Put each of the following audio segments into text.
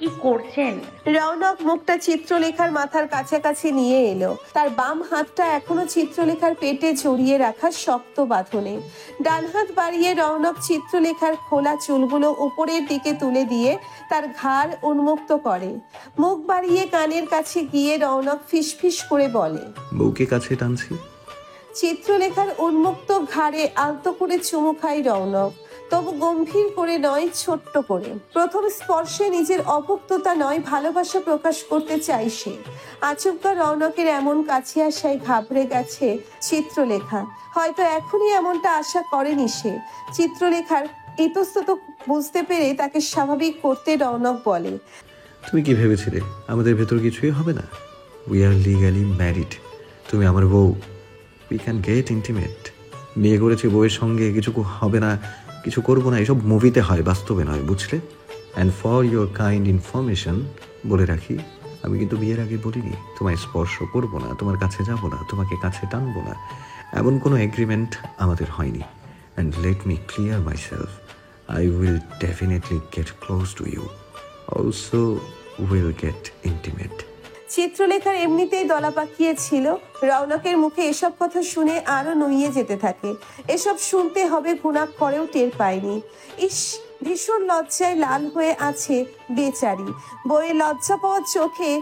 কি করছেন? রৌনক মুখটা চিত্রলেখার মাথার কাছাকাছি নিয়ে এলো। তার বাম হাতটা এখনো চিত্রলেখার পেটে জড়িয়ে রাখা শক্ত বাঁধনে। ডান হাত বাড়িয়ে রৌনক চিত্রলেখার খোলা চুলগুলো উপরের দিকে তুলে দিয়ে তার ঘাড় উন্মুক্ত করে। মুখ বাড়িয়ে কানের কাছে গিয়ে রৌনক ফিসফিস করে বলে, বউকে কাছে টানছি। চিত্রলেখার উন্মুক্ত ঘাড়ে আলতো করে চুমু খায় রৌনক, তবু গম্ভীর করে নয়, ছোট্ট করে। প্রথম স্পর্শে নিজের অভুক্ততা নয়, ভালোবাসা প্রকাশ করতে চাই সে। আচমকা রৌনকের এমন কাছে আসায় ঘাবড়ে গেছে চিত্রলেখা। হয়তো এখনই এমনটা আশা করেনি সে। চিত্রলেখার ইতস্তত বুঝতে পেরে তাকে স্বাভাবিক করতে রৌনক বলে, তুমি কি ভেবেছিলে আমাদের ভেতর কিছুই হবে না? We are legally married. তুমি আমার বউ। We can get intimate. বিয়ে করেছি, বউয়ের সঙ্গে কিছু হবে না, কিছু করবো না, এসব মুভিতে হয়, বাস্তবে নয়, বুঝলে? And for your kind information বলে রাখি, আমি কিন্তু বিয়ের আগে বলিনি তোমায় স্পর্শ করবো না, তোমার কাছে যাবো না, তোমাকে কাছে টানবো না। এমন কোনো এগ্রিমেন্ট আমাদের হয়নি। And let me clear my self, I will definitely get close to you. Also will get intimate. চিত্রলেখার এমনিতেই দলা পাকিয়েছিল। রৌনকের মুখে এসব কথা শুনে আরো নুইয়ে যেতে থাকে। এসব শুনতে হবে ঘুণাক করেও টের পায়নি। ইস, ভীষণ লজ্জায় লাল হয়ে আছে বেচারি। বইয়ে লজ্জা পাওয়ার চোখে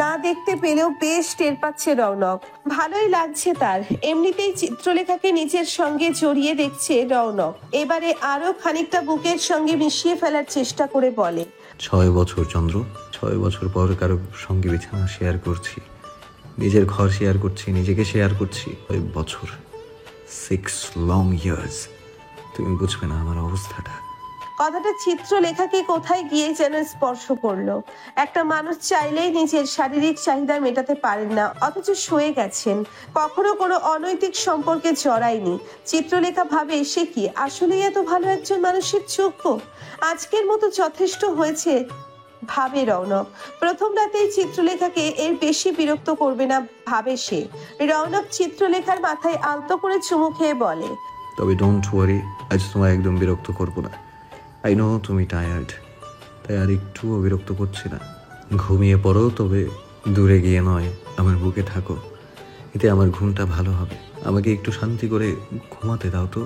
না দেখতে পেলেও বেশ টের পাচ্ছে রৌনক। ভালোই লাগছে তার। এমনিতেই চিত্রলেখাকে নিজের সঙ্গে জড়িয়ে দেখছে রৌনক। এবারে আরো খানিকটা বুকের সঙ্গে মিশিয়ে ফেলার চেষ্টা করে বলে, 6 বছর চন্দ্র, 6 বছর পর কারো সঙ্গে বিছানা শেয়ার করছি, নিজের ঘর শেয়ার করছি, নিজেকে শেয়ার করছি। 5 বছর, 6 long years। তুমি বুঝবে না আমার অবস্থাটা। কথাটা চিত্রলেখাকে কোথায় গিয়ে যেন স্পর্শ করলো। একটা মানুষ চাইলেই নিজের শারীরিক চাহিদা মেটাতে পারেন না, অথচ সয়ে গেছেন। কখনো কোনো অনৈতিক সম্পর্কে জড়ায়নি। চিত্রলেখা ভাবে সে কি আসলেই এত ভালো একজন মানুষের যোগ্য? আজকের মতো যথেষ্ট হয়েছে ভাবে রৌনক। প্রথম রাতেই চিত্রলেখাকে এর বেশি বিরক্ত করবে না ভাবে সে। রৌনক চিত্রলেখার মাথায় আলতো করে চুমু খেয়ে বলে, তবে ডোন্ট ওয়ারি, আজ তোমায় একদম বিরক্ত করবো না। আই নো তুমি টায়ার্ড, তাই আর একটুও বিরক্ত করছি না। ঘুমিয়ে পড়ো, তবে দূরে গিয়ে নয়, আমার বুকে থাকো। এতে আমার ঘুমটা ভালো হবে। আমাকে একটু শান্তি করে ঘুমাতে দাও তো।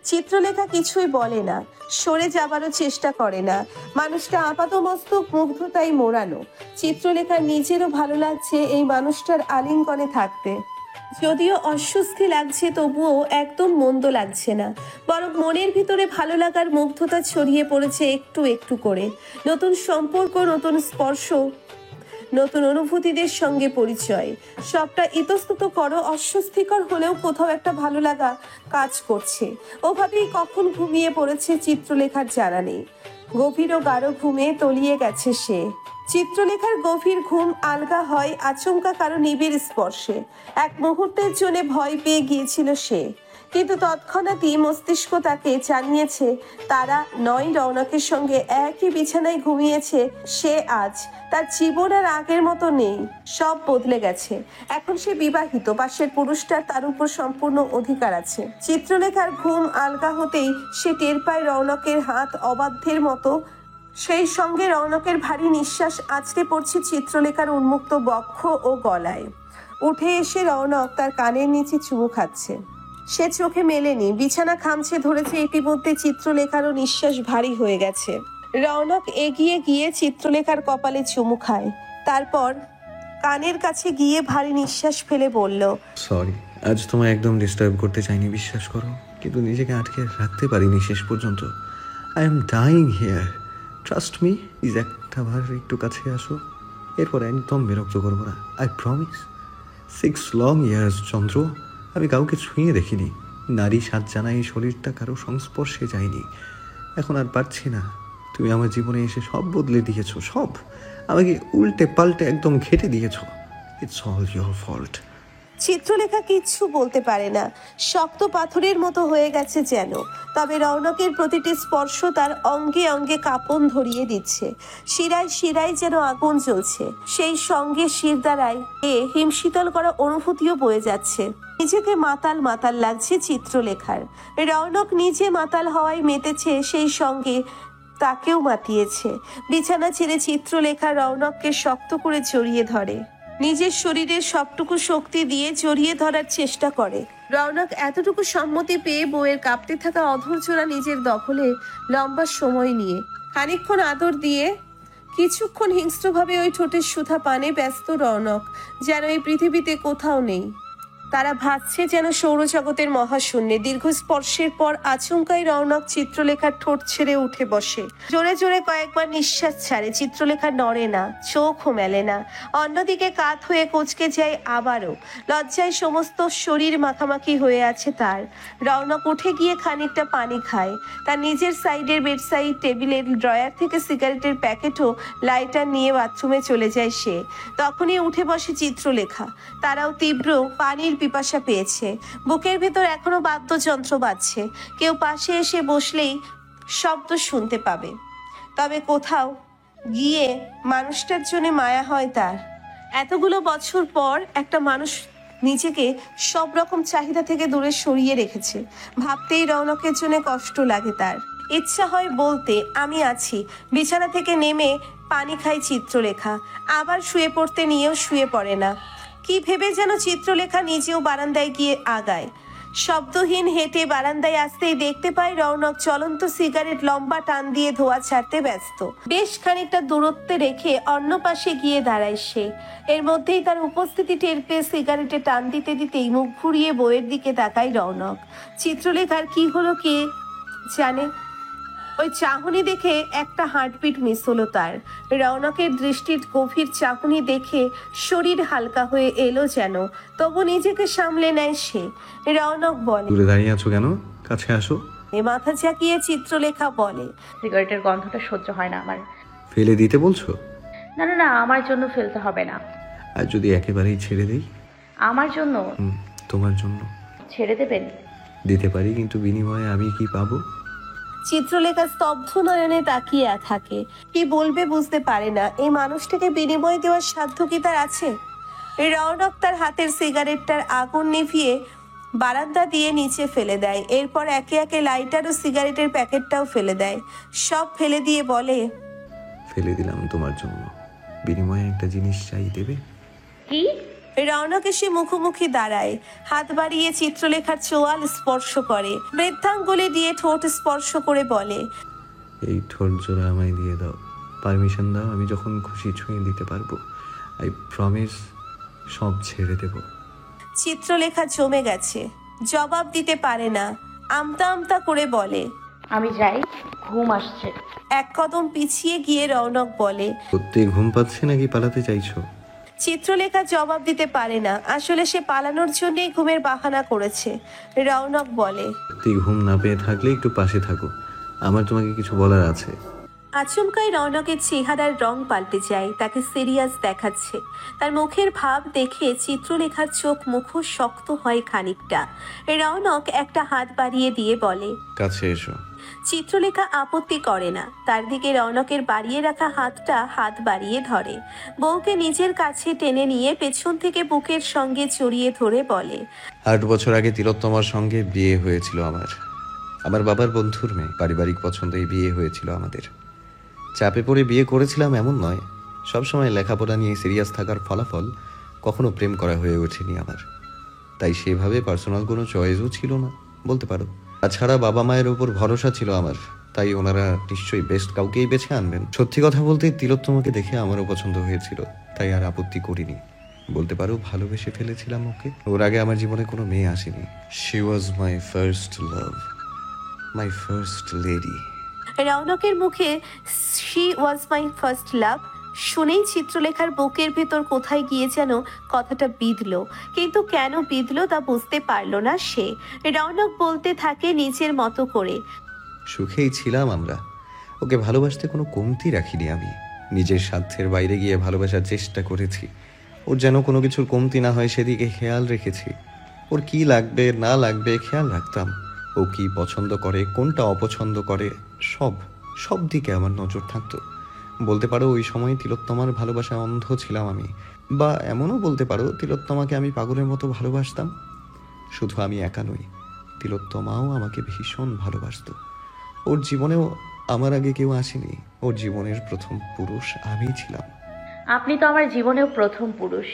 চিত্রলেখা কিছুই বলে না, সরে যাবারও চেষ্টা করে না। মানুষটা আপাতমস্তক মুগ্ধতায় মোড়ানো। চিত্রলেখার নিজেরও ভালো লাগছে এই মানুষটার আলিঙ্গনে থাকতে। যদিও অস্বস্তি লাগছে, তবুও একদম মন্দ লাগছে না। বরং মনের ভিতরে ভালো লাগার মুগ্ধতা ছড়িয়ে পড়েছে একটু একটু করে। নতুন সম্পর্ক, নতুন স্পর্শ, নতুন অনুভূতিদের সঙ্গে পরিচয়, সবটা ইতস্তত করো, অস্বস্তিকর হলেও কোথাও একটা ভালো লাগা কাজ করছে। ওভাবেই কখন ঘুমিয়ে পড়েছে চিত্রলেখার জানা নেই। গভীর ও গাঢ় ঘুমে তলিয়ে গেছে সে। চিত্রলেখার গভীর ঘুম আলগা হয় আচমকা কারো নিবিড় স্পর্শে। এক মুহূর্তের জন্য ভয় পেয়ে গিয়েছিল সে, কিন্তু তৎক্ষণাৎই মস্তিষ্ক তাকে জানিয়েছে তারা নয় রৌনকের সঙ্গে একই বিছানায় ঘুমিয়েছে সে। আজ তার জীবন আর আগের মতো নেই, সব বদলে গেছে। এখন সে বিবাহিত, পাশের পুরুষটার তার উপর সম্পূর্ণ অধিকার আছে। চিত্রলেখার ঘুম আলগা হতেই সে টের পায় রৌনকের হাত অবাধ্যের মতো, সেই সঙ্গে রৌনকের ভারী নিঃশ্বাস আছড়ে পড়ছে চিত্রলেখার উন্মুক্ত বক্ষ ও গলায়। উঠে এসে রৌনক তার কানের নিচে চুমু খাচ্ছে। সে চোখে মেলেনি, বিছানা খামছে ধরেছে। ইতিমধ্যে চিত্রলেখারও নিঃশ্বাস ভারী হয়ে গেছে। রৌনক এগিয়ে গিয়ে চিত্রলেখার কপালে চুমু খায়, তারপর কানের কাছে গিয়ে ভারী নিঃশ্বাস ফেলে বলল, সরি, আজ তোমায় একদম ডিস্টার্ব করতে চাইনি, বিশ্বাস করো, কিন্তু নিজেকে আটকে রাখতে পারিনি শেষ পর্যন্ত। I am dying here, trust me. Please একটা বার একটু কাছে আসো, এরপর একদম বিরক্ত করবো না, আই প্রমিস। 6 long years চন্দ্র, আমি কাউকে ছুঁয়ে দেখিনি, নারী সাজ জানাই শরীরটা কারো সংস্পর্শে যায়নি। এখন আর পারছি না। তুমি আমার জীবনে এসে সব বদলে দিয়েছো, সব আমাকে উল্টে পাল্টে একদম ঘেটে দিয়েছো। It's all your fault. Chitralekha কিচ্ছু বলতে পারে না, শক্ত পাথরের মতো হয়ে গেছে যেন। তবে রৌনকের প্রতিটি স্পর্শ তার অঙ্গে অঙ্গে কাঁপন ধরিয়ে দিচ্ছে। শিরায় শিরায় যেন আগুন জ্বলছে, সেই সঙ্গে শিরদাঁড়ায় হিমশীতল করা অনুভূতিও বয়ে যাচ্ছে। নিজেকে মাতাল মাতাল লাগছে চিত্রলেখার। রৌনক নিজে মাতাল হওয়ায় মেতেছে, সেই সঙ্গে তাকেও মাতিয়েছে। বিছানা ছেড়ে চিত্রলেখা রৌনককে শক্ত করে জড়িয়ে ধরে, নিজের শরীরের সবটুকু শক্তি দিয়ে জড়িয়ে ধরার চেষ্টা করে। রৌনক এতটুকু সম্মতি পেয়ে বউয়ের কাঁপতে থাকা অধৈর্যরা নিজের দখলে লম্বা সময় নিয়ে খানিকক্ষণ আদর দিয়ে কিছুক্ষণ হিংস্রভাবে ওই ঠোঁটের সুধা পানে ব্যস্ত রৌনক যেন এই পৃথিবীতে কোথাও নেই। তারা ভাসছে যেন সৌরজগতের মহাশূন্যে। দীর্ঘ স্পর্শের পর আচমকাই রৌনক চিত্রলেখার ঠোঁট ছেড়ে উঠে বসে, জোরে জোরে কয়েকবার নিঃশ্বাস ছাড়ে। চিত্রলেখা নড়ে না, চোখও মেলে না। অন্যদিকে কাত হয়ে কুঁচকে যায় আবারও। লজ্জায় সমস্ত শরীর মাখামাখি হয়ে আছে তার। রৌনক উঠে গিয়ে খানিকটা পানি খায়। তার নিজের সাইডের বেডসাইড টেবিলের ড্রয়ার থেকে সিগারেটের প্যাকেট ও লাইটার নিয়ে বাথরুমে চলে যায় সে। তখনই উঠে বসে চিত্রলেখা। তারাও তীব্র পানির পিপাসা পেয়েছে। বুকের ভেতর এখনো বাদ্যযন্ত্র বাজছে। কেউ পাশে এসে বসলেই শব্দ শুনতে পাবে। তবে কোথাও গিয়ে মানুষটার জন্য মায়া হয় তার। এতগুলো বছর পর একটা মানুষ নিজেকে সব রকম চাহিদা থেকে দূরে সরিয়ে রেখেছে। ভাবতেই রৌনকের জন্য কষ্ট লাগে তার। ইচ্ছা হয় বলতে আমি আছি। বিছানা থেকে নেমে পানি খায় চিত্রলেখা। আবার শুয়ে পড়তে নিয়েও শুয়ে পড়ে না। কি ভেবে যেন চিত্রলেখা নিজেও বারান্দায় গিয়ে আগায়। শব্দহীন হেঁটে বারান্দায় আসতেই দেখতে পায় রৌনক চলন্ত সিগারেট লম্বা টান দিয়ে ধোয়া ছাড়তে ব্যস্ত। বেশ খানিকটা দূরত্বে রেখে অন্য পাশে গিয়ে দাঁড়ায় সে। এর মধ্যেই তার উপস্থিতি টের পেয়ে সিগারেটে টান দিতে দিতেই মুখ ঘুরিয়ে বইয়ের দিকে তাকায় রৌনক। চিত্রলেখার কি হলো কে জানে। ওই চাহনি দেখে একটা হার্টবিট মিস হলো তার। রৌনকের দৃষ্টির গভীর চাহনি দেখে শরীর হালকা হয়ে এলো যেন। তবু নিজেকে সামলে নেয় সে। রৌনক বলে, দূরে দাঁড়িয়ে আছো কেন? কাছে আসো। মাথা ঝাঁকিয়ে চিত্রলেখা বলে, সিগারেটের গন্ধটা সহ্য হয় না আমার। ফেলে দিতে বলছো? না না না, আমার জন্য ফেলতে হবে না। আর যদি একেবারেই ছেড়ে দেই? আমার জন্য? তোমার জন্য। ছেড়ে দেবেন? দিতে পারি, কিন্তু বিনিময়ে আমি কি পাবো? চিত্রলেখা স্তব্ধ নয়নে তাকিয়ে থাকে। কি বলবে বুঝতে পারে না। এই মানুষটাকে বিনিময় দেওয়ার সাধ্য কি তার আছে? রৌনক তার হাতের সিগারেটটার আগুন নিভিয়ে বারান্দা দিয়ে নিচে ফেলে দেয়। এরপর একে একে লাইটার ও সিগারেটের প্যাকেটটাও ফেলে দেয়। সব ফেলে দিয়ে বলে, ফেলে দিলাম তোমার জন্য, বিনিময়ে একটা জিনিস চাই, দেবে? কি? রৌনক এসে মুখোমুখি দাঁড়ায়। হাত বাড়িয়ে চিত্রলেখার চোয়াল স্পর্শ করে, বৃদ্ধাঙ্গুলি দিয়ে ঠোঁট স্পর্শ করে বলে, এই ঠোঁট জোড়া আমায় দিয়ে দাও। পারমিশন দাও, আমি যখন খুশি ছুঁয়ে দিতে পারবো। আই প্রমিস সব ছেড়ে দেব। চিত্রলেখা জমে গেছে, জবাব দিতে পারে না। আমতা আমতা করে বলে, আমি যাই, ঘুম আসছে। এক কদম পিছিয়ে গিয়ে রৌনক বলে, সত্যি ঘুম পাচ্ছে নাকি পালাতে চাইছো? চিত্রলেখা জবাব দিতে পারে না। আসলে সে পালানোর জন্যই ঘুমের বাহানা করেছে। রৌনক বলে, সত্যি ঘুম না পেয়ে থাকলে একটু পাশে থাকো, আমার তোমাকে কিছু বলার আছে। আচমকাই রৌনকের চেহারার রং পাল্টে যায়। তাকে সিরিয়াস দেখাচ্ছে। তার মুখের ভাব দেখে চিত্রলেখার চোখ মুখ শক্ত হয় খানিকটা। রৌনক একটা হাত বাড়িয়ে দিয়ে বলে, কাছে এসো। চিত্রলেখা আপত্তি করে না। তার দিকে রৌনকের বাড়িয়ে রাখা হাতটা হাত বাড়িয়ে ধরে। বউকে নিজের কাছে টেনে নিয়ে পেছন থেকে বুকের সঙ্গে জড়িয়ে ধরে বলে, 8 বছর আগে তিলোত্তমার সঙ্গে বিয়ে হয়েছিল আমার বাবার বন্ধুর মেয়ে। পারিবারিক পছন্দেই বিয়ে হয়েছিল আমাদের। চাপে পড়ে বিয়ে করেছিলাম এমন নয়। সবসময় লেখাপড়া নিয়ে সিরিয়াস থাকার ফলাফল কখনো প্রেম করা হয়ে ওঠেনি আমার। তাই সেভাবে পার্সোনাল কোনো চয়েসও ছিল না বলতে পারো। তাছাড়া বাবা মায়ের উপর ভরসা ছিল আমার, তাই ওনারা নিশ্চয়ই বেস্ট কাউকেই বেছে আনবেন। সত্যি কথা বলতে তিলোত্তমাকে দেখে আমারও পছন্দ হয়েছিল, তাই আর আপত্তি করিনি। বলতে পারো ভালোবেসে ফেলেছিলাম ওকে। ওর আগে আমার জীবনে কোনো মেয়ে আসেনি। She was my first love, my first lady. রৌনকের মুখে শি ওয়াজ মাই ফার্স্ট লাভ শুনেই চিত্রলেখার বুকের ভেতর কোথায় গিয়ে যেন কথাটা বিঁধল। কিন্তু কেন বিঁধল তা বুঝতে পারল না সে। রৌনক বলতে থাকে নিজের মতো করে, সুখেই ছিলাম আমরা। ওকে ভালোবাসতে কোনো কমতি রাখিনি আমি। নিজের স্বার্থের বাইরে গিয়ে ভালোবাসার চেষ্টা করেছি। ওর যেন কোনো কিছুর কমতি না হয় সেদিকে খেয়াল রেখেছি। ওর কি লাগবে না লাগবে খেয়াল রাখতাম। ও কি পছন্দ করে, কোনটা অপছন্দ করে, সব দিকে আমার নজর থাকতো। বলতে পারো ওই সময় তিলোত্তমার ভালোবাসা অন্ধ ছিলাম আমি। বা এমনও বলতে পারো তিলোত্তমাকে আমি পাগলের মতো ভালোবাসতাম। শুধু আমি একা নই, তিলোত্তমাও আমাকে ভীষণ ভালোবাসতো। ওর জীবনেও আমার আগে কেউ আসেনি। ওর জীবনের প্রথম পুরুষ আমিই ছিলাম। আপনি তো আমার জীবনেও প্রথম পুরুষ।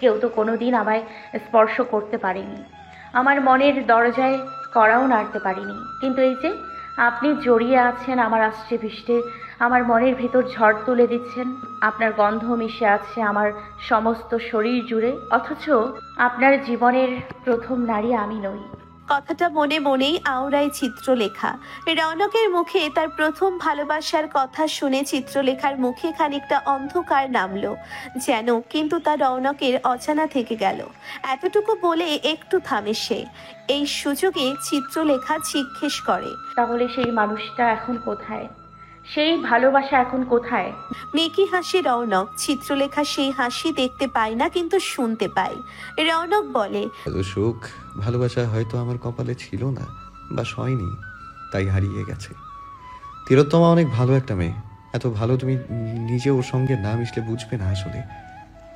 কেউ তো কোনোদিন আমায় স্পর্শ করতে পারেনি, আমার মনের দরজায় কড়াও নাড়তে পারেনি। কিন্তু এই যে আপনি জড়িয়ে আছেন আমার আষ্টে পৃষ্ঠে, আমার মনের ভিতর ঝড় তুলে দিচ্ছেন, আপনার গন্ধ মিশে আছে আমার সমস্ত শরীর জুড়ে, অথচ আপনার জীবনের প্রথম নারী আমি নই। কথাটা মনে মনেই আওড়ায় চিত্রলেখা। রৌনকের মুখে তার প্রথম ভালোবাসার কথা শুনে চিত্রলেখার মুখে খানিকটা অন্ধকার নামলো যেন, কিন্তু তা রৌনকের অজানা থেকে গেল। এতটুকু বলে একটু থামে সে। এই সুযোগে চিত্রলেখা জিজ্ঞেস করে, তাহলে সেই মানুষটা এখন কোথায়? সেই ভালোবাসা এখন কোথায়? মেকি হাসি রৌনক। চিত্রলেখা সেই হাসি দেখতে পায় না, কিন্তু শুনতে পায়। রৌনক বলে, এত সুখ ভালোবাসা হয়তো আমার কপালে ছিল না বা হয়নি, তাই হারিয়ে গেছে। তিলোত্তমা অনেক ভালো একটা মেয়ে, এত ভালো তুমি নিজে ওর সঙ্গে না মিশলে বুঝবে না। আসলে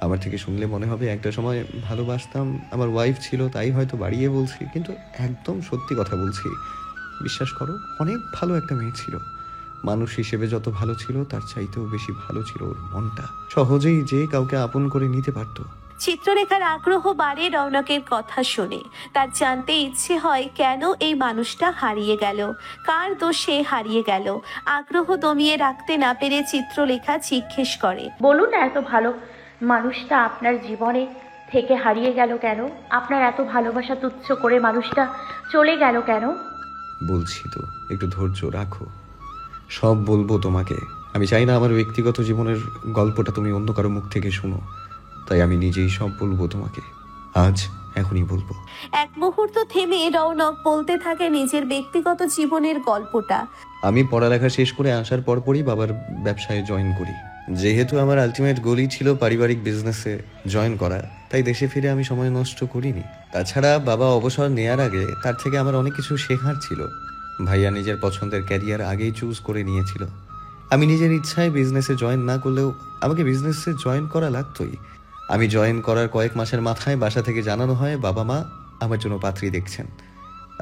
আমার থেকে শুনলে মনে হবে একটা সময় ভালোবাসতাম, আমার ওয়াইফ ছিল তাই হয়তো বাড়িয়ে বলছি, কিন্তু একদম সত্যি কথা বলছি। বিশ্বাস করো, অনেক ভালো একটা মেয়ে ছিল। মানুষ হিসেবে যত ভালো ছিল তার চাইতেও বেশি ভালো ছিল ওর মনটা। সহজেই যে কাউকে আপন করে নিতে পারতো। চিত্রলেখার আগ্রহ বাড়ে রৌনকের কথা শুনে। তার জানতে ইচ্ছে হয় কেন এই মানুষটা হারিয়ে গেল, কার দোষে হারিয়ে গেল। আগ্রহ দমিয়ে রাখতে না পেরে চিত্রলেখা জিজ্ঞেস করে, বলুন না, এত ভালো মানুষটা আপনার জীবনে থেকে হারিয়ে গেল কেন? আপনার এত ভালোবাসা তুচ্ছ করে মানুষটা চলে গেল কেন? বলছি তো, একটু ধৈর্য রাখো, সব বলবো তোমাকে। আমি চাই না আমার ব্যক্তিগত জীবনের গল্পটা তুমি অন্য কারো মুখ থেকে শুনো, তাই আমি নিজেই সব বলবো তোমাকে। আজ এখনই বলবো। এক মুহূর্ত থেমে রৌনক বলতে থাকে নিজের ব্যক্তিগত জীবনের গল্পটা। আমি পড়ালেখা শেষ করে আসার পরপরই বাবার ব্যবসায় জয়েন করি। যেহেতু আমার আলটিমেট গোলই ছিল পারিবারিক বিজনেসে জয়েন করা, তাই দেশে ফিরে আমি সময় নষ্ট করিনি। তাছাড়া বাবা অবসর নেয়ার আগে তার থেকে আমার অনেক কিছু শেখার ছিল। ভাইয়া নিজের পছন্দের ক্যারিয়ার আগেই চুজ করে নিয়েছিল। আমি নিজের ইচ্ছায় বিজনেসে জয়েন না করলেও আমাকে বিজনেসে জয়েন করা লাগতোই। আমি জয়েন করার কয়েক মাসের মাথায় বাসা থেকে জানানো হয় বাবা মা আমার জন্য পাত্রী দেখছেন।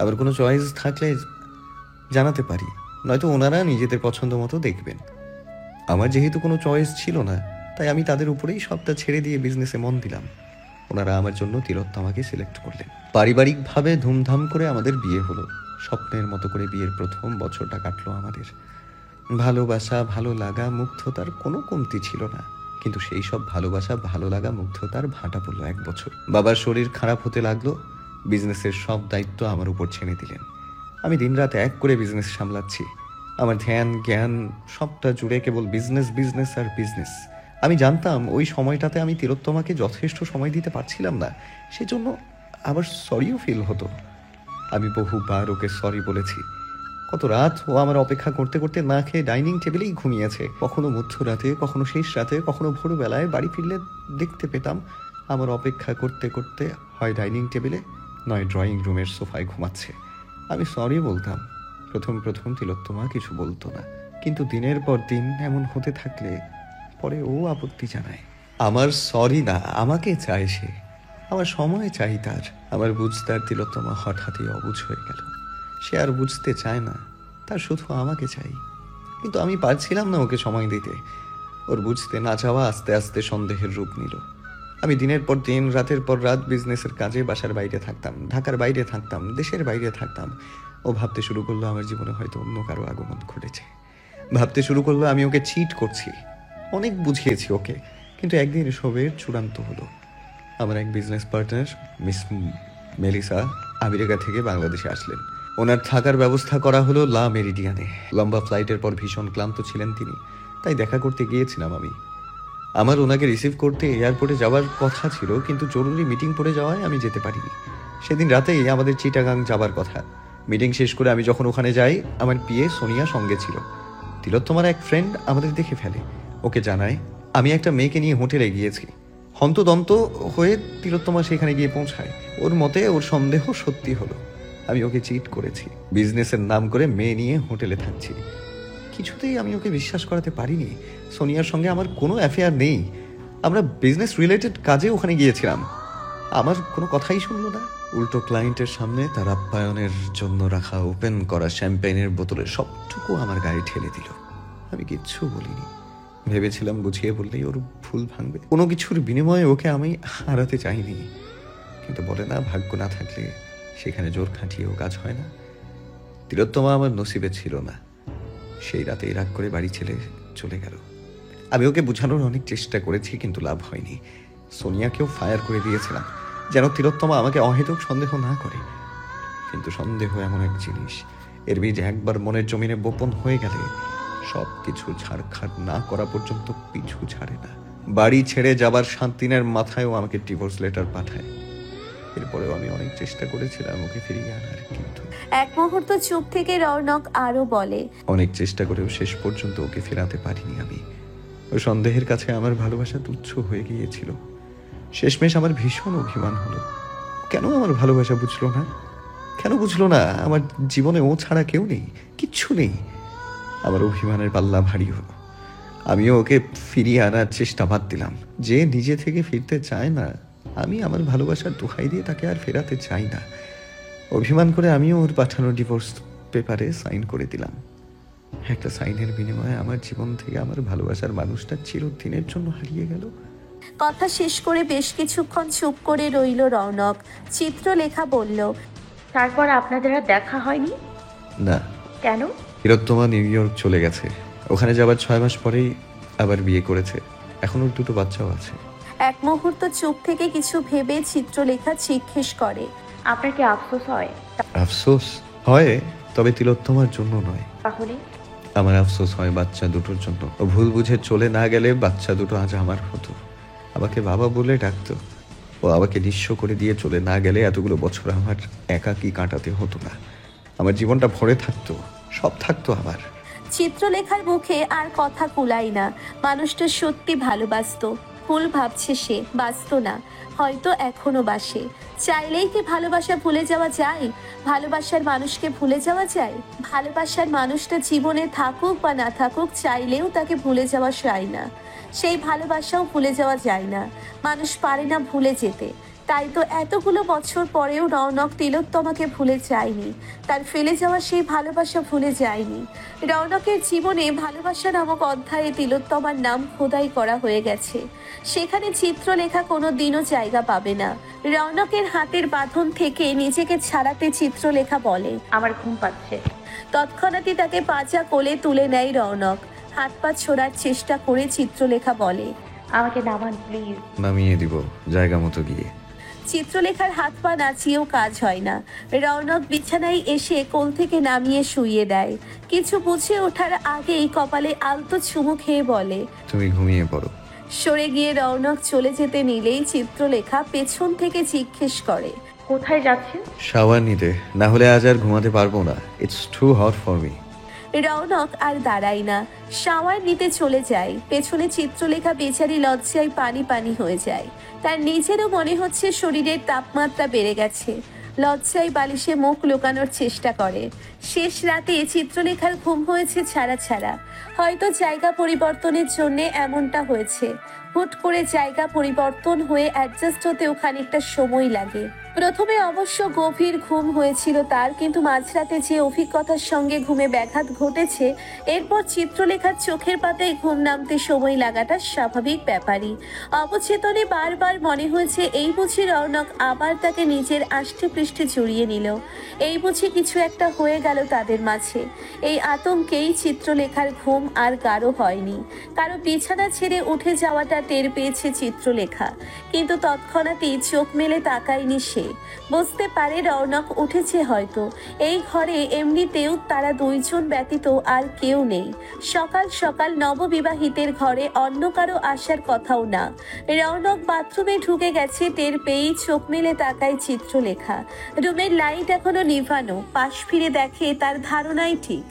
আবার কোনো চয়েস থাকলে জানাতে পারি, নয়তো ওনারা নিজেদের পছন্দ মতো দেখবেন। আমার যেহেতু কোনো চয়েস ছিল না, তাই আমি তাদের উপরেই সবটা ছেড়ে দিয়ে বিজনেসে মন দিলাম। ওনারা আমার জন্য তিলোত্তমাকে সিলেক্ট করলেন। পারিবারিকভাবে ধুমধাম করে আমাদের বিয়ে হলো। স্বপ্নের মতো করে বিয়ের প্রথম বছরটা কাটলো আমাদের। ভালোবাসা, ভালো লাগা, মুগ্ধতার কোনো কমতি ছিল না। কিন্তু সেই সব ভালোবাসা, ভালো লাগা, মুগ্ধতার ভাটা পড়লো 1 বছর। বাবার শরীর খারাপ হতে লাগলো। বিজনেসের সব দায়িত্ব আমার উপর ছেড়ে দিলেন। আমি দিনরাত এক করে বিজনেস সামলাচ্ছি। আমার ধ্যান জ্ঞান সবটা জুড়ে কেবল বিজনেস, বিজনেস আর বিজনেস। আমি জানতাম ওই সময়টাতে আমি তিলোত্তমাকে যথেষ্ট সময় দিতে পারছিলাম না, সেজন্য আবার সরিও ফিল হতো। আমি বহুবার ওকে সরি বলেছি। কত রাত ও আমার অপেক্ষা করতে করতে না খেয়ে ডাইনিং টেবিলেই ঘুমিয়েছে। কখনো মধ্যরাতে, কখনো শেষ রাতে, কখনো ভোরবেলায় বাড়ি ফিরলে দেখতে পেতাম আমার অপেক্ষা করতে করতে হয় ডাইনিং টেবিলে, নয় ড্রয়িং রুমের সোফায় ঘুমাচ্ছে। আমি সরি বলতাম। প্রথম তিলোত্তমা কিছু বলতো না, কিন্তু দিনের পর দিন এমন হতে থাকলে পরে ও আপত্তি জানায়। আমার সরি না, আমাকে চায় সে, আমার সময় চাই তার। আমার বুঝতে আর তিলোত্তমা হঠাৎই অবুঝ হয়ে গেল। সে আর বুঝতে চায় না, তার শুধু আমাকে চাই। কিন্তু আমি পারছিলাম না ওকে সময় দিতে। ওর বুঝতে না চাওয়া আস্তে আস্তে সন্দেহের রূপ নিল। আমি দিনের পর দিন, রাতের পর রাত বিজনেসের কাজে বাসার বাইরে থাকতাম, ঢাকার বাইরে থাকতাম, দেশের বাইরে থাকতাম। ও ভাবতে শুরু করলো আমার জীবনে হয়তো অন্য কারো আগমন ঘটেছে। ভাবতে শুরু করলো আমি ওকে চিট করছি। অনেক বুঝিয়েছি ওকে, কিন্তু একদিন এসবের চূড়ান্ত হলো। আমার এক business partner miss Melissa America থেকে বাংলাদেশে আসলেন। ওনার থাকার ব্যবস্থা করা হলো লা মেরিডিয়ানে। লম্বা ফ্লাইটের পর ভীষণ ক্লান্ত ছিলেন তিনি, তাই দেখা করতে গিয়েছিলাম আমি। আমার ওনাকে রিসিভ করতে এয়ারপোর্টে যাওয়ার কথা ছিল, কিন্তু জরুরি মিটিং পড়ে যাওয়ায় আমি যেতে পারিনি। সেদিন রাতেই আমাদের চিটাগাং যাবার কথা। মিটিং শেষ করে আমি যখন ওখানে যাই, আমার পিএ সোনিয়া সঙ্গে ছিল। তিলোত্তমার এক ফ্রেন্ড আমাদের দেখে ফেলে, ওকে জানায় আমি একটা মেয়েকে নিয়ে হোটেলে গিয়েছি। হন্তদন্ত হয়ে তিলোত্তমা সেখানে গিয়ে পৌঁছায়। ওর মতে ওর সন্দেহ সত্যি হলো, আমি ওকে চিট করেছি। বিজনেসের নাম করে মেয়ে নিয়ে হোটেলে থাকছি। কিছুতেই আমি ওকে বিশ্বাস করাতে পারিনি সোনিয়ার সঙ্গে আমার কোনো অ্যাফেয়ার নেই। আমরা বিজনেস রিলেটেড কাজে ওখানে গিয়েছিলাম। আমার কোনো কথাই শুনলো না। উল্টো ক্লায়েন্টের সামনে তার আপ্যায়নের জন্য রাখা ওপেন করা শ্যাম্পেইনের বোতলের সবটুকু আমার গায়ে ঠেলে দিল। আমি কিচ্ছু বলিনি, ভেবেছিলাম বুঝিয়ে বললেই ওর ভুল ভাঙবে। কোনো কিছুর বিনিময়ে ওকে আমি হারাতে চাইনি, কিন্তু বলে না, ভাগ্য না থাকলে সেখানে জোর খাটিয়েও কাজ হয় না। তিলোত্তমা আমার নসিবে ছিল না। সেই রাতেই রাগ করে বাড়ি ছেড়ে চলে গেল। আমি ওকে বোঝানোর অনেক চেষ্টা করেছি, কিন্তু লাভ হয়নি। সোনিয়াকেও ফায়ার করে দিয়েছিলাম যেন তিলোত্তমা আমাকে অহেতুক সন্দেহ না করে। কিন্তু সন্দেহ এমন এক জিনিস, এর বীজ একবার মনের জমিনে বপন হয়ে গেলে সব কিছু ছাড়খাড় না করা পর্যন্ত পিছু ছাড়ে না। বাড়ি ছেড়ে যাবার 7 দিনের মাথায়ও আমাকে ডিভোর্স লেটার পাঠায়। এরপরেও আমি অনেক চেষ্টা করেছিলাম ওকে ফিরিয়ে আনার, কিন্তু এক মুহূর্ত চুপ থেকে রৌনক আরো বলে, অনেক চেষ্টা করেও শেষ পর্যন্ত ওকে ফেরাতে পারিনি আমি। ওই সন্দেহের কাছে আমার ভালোবাসা তুচ্ছ হয়ে গিয়েছিল। শেষমেশ আমার ভীষণ অভিমান হলো। কেন আমার ভালোবাসা বুঝলো না? কেন বুঝলো না আমার জীবনে ও ছাড়া কেউ নেই, কিচ্ছু নেই? আমার অভিমানের পাল্লা ভারী হলো। আমিও ওকে ফিরিয়ে আনার চেষ্টা বাদ দিলাম। যে নিজে থেকে ফিরতে চায় না, আমি আমার ভালোবাসার দোহাই দিয়ে তাকে আর ফেরাতে চাই না। অভিমান করে আমিও ওর পাঠানো ডিভোর্স পেপারে সাইন করে দিলাম। একটা সাইনের বিনিময়ে আমার জীবন থেকে আমার ভালোবাসার মানুষটা চিরদিনের জন্য হারিয়ে গেল। কথা শেষ করে বেশ কিছুক্ষণ চুপ করে রইল রৌনক। চিত্রলেখা বলল, তারপর আপনাদের আর দেখা হয়নি? না। কেন? তিলোত্তমা নিউ ইয়র্ক চলে গেছে। ওখানে যাবার 6 মাস পরেই আবার বিয়ে করেছে। এখন ওর 2টো বাচ্চাও আছে। এক মুহূর্ত চুপ থেকে কিছু ভেবে চিত্রলেখা জিজ্ঞেস করে, আপনার কি আফসোস হয়? আফসোস হয়, তবে তিলোত্তমার জন্য নয়। তাহলে? আমার আফসোস হয় বাচ্চা দুটোর জন্য। ও ভুল বুঝে চলে না গেলে বাচ্চা দুটো আজ আমার হতো। আমাকে বাবা বলে ডাকতো। ও আমাকে নিঃস্ব করে দিয়ে চলে না গেলে এতগুলো বছর আমার একাকী কাটাতে হতো না। আমার জীবনটা ভরে থাকতো, সব থাকতো আমার। চিত্রলেখার মুখে আর কথা কুলাই না। মানুষটা সত্যি ভালোবাসতো। ভুল ভাবছে সে, বাসতো না। হয়তো এখনো বাসে। চাইলেই কি ভালোবাসা ভুলে যাওয়া যায়? ভালোবাসার মানুষকে ভুলে যাওয়া যায়? ভালোবাসার মানুষটা জীবনে থাকুক বা না থাকুক, চাইলেও তাকে ভুলে যাওয়া যায় না। সেই ভালোবাসাও ভুলে যাওয়া যায় না। মানুষ পারে না ভুলে যেতে। তাই তো এতগুলো বছর পরেও রৌনক তিলোত্তমাকে ভুলে যায়নি। তার ফেলে যাওয়া সেই ভালোবাসা ভুলে যায়নি। রৌনকের জীবনে ভালোবাসা নামক অধ্যায়ে তিলোত্তমার নাম খোদাই করা হয়ে গেছে। সেখানে চিত্রলেখা কোনো দিনও জায়গা পাবে না। রৌনকের হাতের বাঁধন থেকে নিজেকে ছাড়াতে চিত্রলেখা বলে, আমার ঘুম পাচ্ছে। তৎক্ষণাৎই তাকে পাজা কোলে তুলে নেয় রৌনক। হাত পা ছোড়ার চেষ্টা করে চিত্রলেখা বলে, আমাকে নামান প্লিজ। নামিয়ে দিব জায়গা মতো গিয়ে। চিত্রলেখার হাত পা নাচিয়েও কাজ হয় না। রৌনক বিছানায় এসে কোল থেকে নামিয়ে শুইয়ে দেয়। কিছু বুঝে ওঠার আগেই কপালে আলতো চুমু খেয়ে বলে, তুমি ঘুমিয়ে পড়ো। সরে গিয়ে রৌনক চলে যেতে নিলেই চিত্রলেখা পেছন থেকে জিজ্ঞেস করে, কোথায় যাচ্ছেন? শাওয়ার নিতে, না হলে আজ আর ঘুমাতে পারবো না। It's too hot for me. Rounak আর দাঁড়ায় না, শাওয়ার নিতে চলে যায়। পেছনে চিত্রলেখা বেচারি লজ্জায় পানি পানি হয়ে যায়। তার নিজেরও মনে হচ্ছে শরীরের তাপমাত্রা বেড়ে গেছে। লজ্জায় বালিশে মুখ লুকানোর চেষ্টা করে। শেষ রাতে চিত্রলেখার ঘুম হয়েছে ছাড়া ছাড়া। হয়তো জায়গা পরিবর্তনের জন্য এমনটা হয়েছে। হুট করে জায়গা পরিবর্তন হয়ে অ্যাডজাস্ট হতেও খানিকটা সময় লাগে। প্রথমে অবশ্য গভীর ঘুম হয়েছিল তার, কিন্তু মাঝরাতে যে অভিজ্ঞতার সঙ্গে ঘুমে ব্যাঘাত ঘটেছে, এরপর চিত্রলেখার চোখের পাতায় ঘুম নামতে সময় লাগাটা স্বাভাবিক ব্যাপারই। অবচেতনে বারবার মনে হয়েছে এই বুঝি রৌনক আবার তাকে নিজের আষ্টে পৃষ্ঠে জড়িয়ে নিল। এই বুঝি কিছু একটা হয়ে গেল তাদের মাঝে। এই আতঙ্কেই চিত্রলেখার ঘুম আর গাঢ় হয়নি। কারো বিছানা ছেড়ে উঠে যাওয়াটা টের পেয়েছে চিত্রলেখা, কিন্তু তৎক্ষণাৎই চোখ মেলে তাকায়নি সে। বুঝতে পারে রৌনক উঠেছে হয়তো। এই ঘরে এমনিতেও তারা দুইজন ব্যতীত আর কেউ নেই। সকাল সকাল নববিবাহিতের ঘরে অন্য কারো আসার কথাও না। রৌনক বাথরুমে ঢুকে গেছে টের পেয়েই চোখ মেলে তাকায় চিত্রলেখা। রুমের লাইট এখনো নিভানো। পাশ ফিরে দেখে তার ধারণাই ঠিক।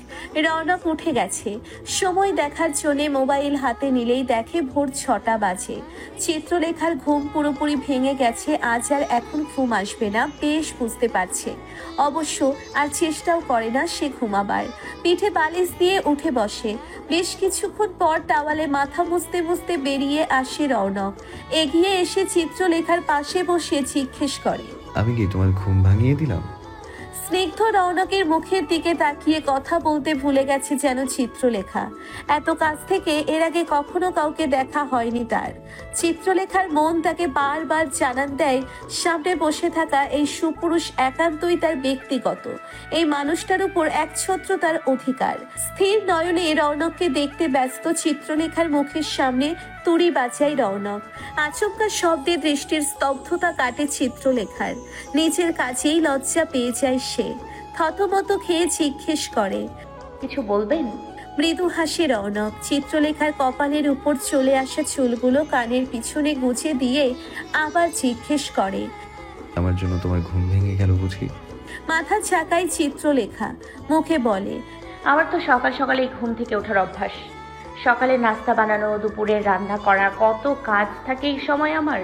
রৌনক উঠে গেছে। সময় দেখার জন্য মোবাইল হাতে নিলেই দেখে ভোর 6টা বাজে। চিত্রলেখার ঘুম পুরোপুরি ভেঙে গেছে। আজ আর এখন ঘুম আসবে না বেশ বুঝতে পারছে। অবশ্য আর চেষ্টাও করে না সে ঘুমাবার। পিঠে বালিশ দিয়ে উঠে বসে। বেশ কিছুক্ষণ পর টাওয়ালে মাথা মুছতে মুছতে বেরিয়ে আসে রৌনক। এগিয়ে এসে চিত্রলেখার পাশে বসে জিজ্ঞেস করে, আমি কি তোমার ঘুম ভাঙিয়ে দিলাম? স্নিগ্ধ রৌনকের মুখের দিকে তাকিয়ে কথা বলতে ভুলে গেছে যেন চিত্রলেখা। এত কাছ থেকে এর আগে কখনো কাউকে দেখা হয়নি তার। চিত্রলেখার মন তাকে বারবার জানান দেয় সামনে বসে থাকা এই সুপুরুষ একান্তই তার ব্যক্তিগত। এই মানুষটার উপর একছত্র তার অধিকার। স্থির নয়নে রৌনককে দেখতে ব্যস্ত চিত্রলেখার মুখের সামনে তুড়ি বাজায় রৌনক। আচমকা শব্দে দৃষ্টির স্তব্ধতা কাটে চিত্রলেখার। নিজের কাছেই লজ্জা পেয়ে যায় সে। থতমত খেয়ে জিজ্ঞেস করে, কিছু বলবেন? মৃদু হাসে রৌনক। চিত্রলেখার কপালের উপর চলে আসা চুলগুলো কানের পিছনে গুজে দিয়ে আবার জিজ্ঞেস করে, আমার জন্য তোমার ঘুম ভেঙে গেল বুঝি? মাথা ঝাঁকায় চিত্রলেখা, মুখে বলে, আমার তো সকাল সকালে ঘুম থেকে ওঠার অভ্যাস। সকালে নাস্তা বানানো, দুপুরের রান্না করা, কত কাজ থাকে এই সময় আমার।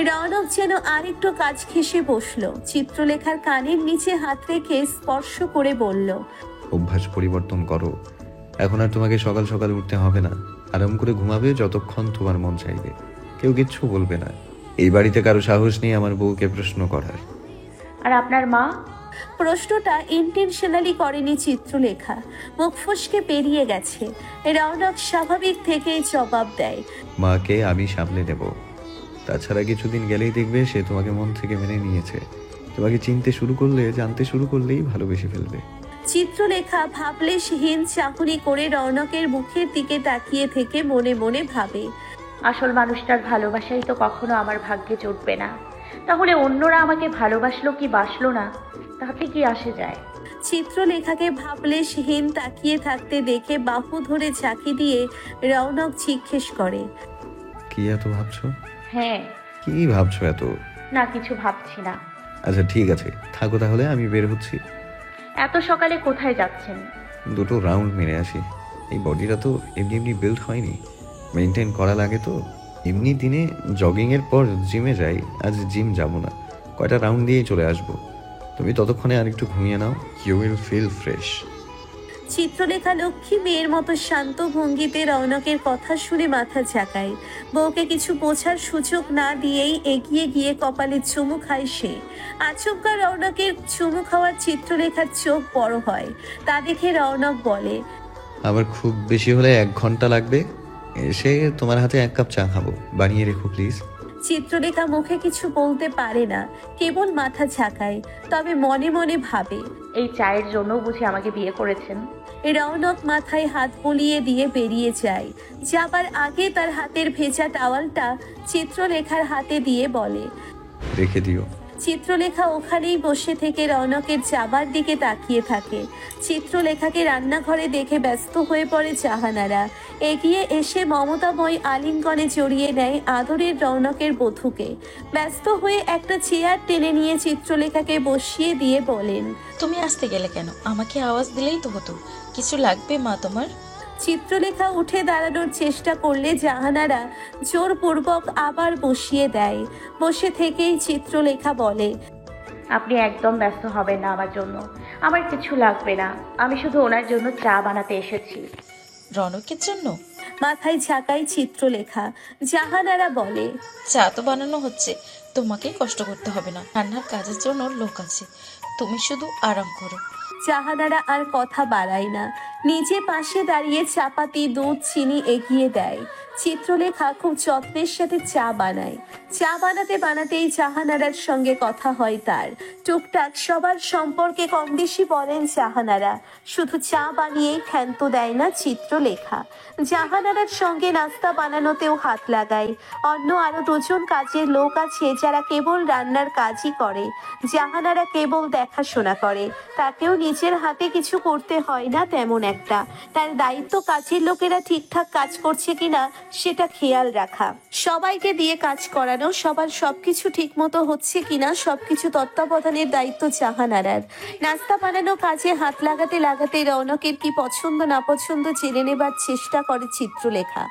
রৌনক যেন আরেকটু কাজ ঘেঁষে বসলো। চিত্রলেখার কানের নিচে হাত রেখে স্পর্শ করে বলল, অভ্যাস পরিবর্তন করো। এখন আর তোমাকে সকাল সকাল উঠতে হবে না। আরাম করে ঘুমাবে যতক্ষণ তোমার মন চাইবে। কেউ কিচ্ছু বলবে না। এই বাড়িতে কারো সাহস নেই আমার বউকে প্রশ্ন করার। আর আপনার মা? প্রশ্নটা ইন্টেনশনালি করেনি চিত্রলেখা, মুখ ফসকে পেরিয়ে গেছে। রৌনক স্বাভাবিক থেকেই জবাব দেয়, মাকে আমি সামলে নেব। তাছাড়া কিছুদিন গেলেই দেখবে সে তোমাকে মন থেকে মেনে নিয়েছে। তোমাকে চিনতে শুরু করলে, জানতে শুরু করলেই ভালোবেসে ফেলবে। চিত্রলেখা ভাবলেশহীন চাহনি করে রৌনকের মুখের দিকে তাকিয়ে থেকে মনে মনে ভাবে, আসল মানুষটার ভালোবাসাই তো কখনো আমার ভাগ্যে জুটবে না। তাহলে অন্যরা আমাকে ভালোবাসলো কি বাসলো না, তাতে কি আসে যায়? চিত্রলেখাকে ভাবলেশহীন তাকিয়ে থাকতে দেখে বাহু ধরে ঝাঁকি দিয়ে রৌনক জিজ্ঞেস করে, কি এত ভাবছো? হ্যাঁ। কি ভাবছো এত? না, কিছু ভাবছি না। আচ্ছা ঠিক আছে, থাকো তাহলে, আমি বের হচ্ছি। এত সকালে কোথায় যাচ্ছেন? দুটো রাউন্ড মেরে আসি। এই বডিটা তো এমনি এমনি বিল্ড হয়নি, মেনটেন করা লাগে তো। এমনি দিনে জগিংয়ের পর জিমে যাই, আজ জিম যাব না, কয়টা রাউন্ড দিয়েই চলে আসবো। তুমি ততক্ষণে আরেকটু ঘুমিয়ে নাও, you will feel fresh. Chitralekha লক্ষ্মী মেয়ের মতো শান্ত ভঙ্গিতে রৌনকের কথা শুনে মাথা ঝাঁকায়। বউকে কিছু বোঝার সুযোগ না দিয়েই এগিয়ে গিয়ে কপালে চুমু খায় সে। আচমকা রৌনকের চুমু খাওয়ার চিত্রলেখার চোখ বড় হয়। তা দেখে রৌনক বলে, আবার খুব বেশি হলে 1 ঘন্টা লাগবে। এসে তোমার হাতে 1 কাপ চা খাবো, বানিয়ে রেখো প্লিজ। চিত্রলেখা মুখে কিছু বলতে পারে না, কেবল মাথা ঝাঁকায়। তবে মনে মনে ভাবে, এই চায়ের জন্য বুঝি আমাকে বিয়ে করেছেন? রৌনক মাথায় হাত বুলিয়ে দিয়ে বেরিয়ে যায়। যাবার আগে তার হাতের ভেজা টাওয়ালটা চিত্রলেখার হাতে দিয়ে বলে, রেখে দিও। চিত্রলেখা ওখানেই বসে থেকে রৌনকের যাবার দিকে তাকিয়ে থাকে। চিত্রলেখাকে রান্নাঘরে দেখে ব্যস্ত হয়ে পড়ে জাহানারা। এগিয়ে এসে মমতাময় আলিঙ্গনে জড়িয়ে নেয় আদরের রৌনকের বধূকে। ব্যস্ত হয়ে একটা চেয়ার টেনে নিয়ে চিত্রলেখাকে বসিয়ে দিয়ে বলেন, তুমি আসতে গেলে কেন? আমাকে আওয়াজ দিলেই তো হতো। কিছু লাগবে মা তোমার? চিত্রলেখা উঠে দাঁড়ানোর চেষ্টা করলে জাহানারা জোরপূর্বক আবার বসিয়ে দেয়। বসে থেকেই চিত্রলেখা বলে, আপনি একদম ব্যস্ত হবেন না আমার জন্য। আমার কিছু লাগবে না, আমি শুধু ওনার জন্য চা বানাতে এসেছি। রনকের জন্য? মাথায় ঝাঁকায় চিত্রলেখা। জাহানারা বলে, চা তো বানানো হচ্ছে, তোমাকে কষ্ট করতে হবে না। রান্নার কাজের জন্য লোক আছে, তুমি শুধু আরাম করো। জাহানারা আর কথা বাড়ায় না, নিজে পাশে দাঁড়িয়ে চাপাতি, দুধ, চিনি এগিয়ে দেয়। চিত্রলেখা খুব যত্নের সাথে চা বানায়। চা বানাতে বানাতেই জাহানারার সঙ্গে কথা হয় তার। টুকটাক সবার সম্পর্কে কম বেশি বলেন জাহানারা। শুধু চা বানিয়েই ক্ষান্ত দেয় না চিত্রলেখা। জাহানারার সঙ্গে নাস্তা বানানোতেও হাত লাগায়। অন্য আরো 2 জন কাজের লোক আছে যারা কেবল রান্নার কাজই করে। জাহানারা কেবল দেখাশোনা করে, তাকেও নিজের হাতে কিছু করতে হয় না তেমন একটা। তার দায়িত্ব কাজের লোকেরা ঠিকঠাক কাজ করছে কিনা সেটা খেয়াল রাখা, সবাইকে দিয়ে কাজ করানো, সবার সবকিছু ঠিক মতো হচ্ছে কিনা সবকিছু তত্ত্বাবধানের দায়িত্ব জাহানারার। নাস্তা বানানো কাজে হাত লাগাতে লাগাতে রৌনকের কি পছন্দ না পছন্দ জেনে নেবার চেষ্টা করে চিত্রলেখা।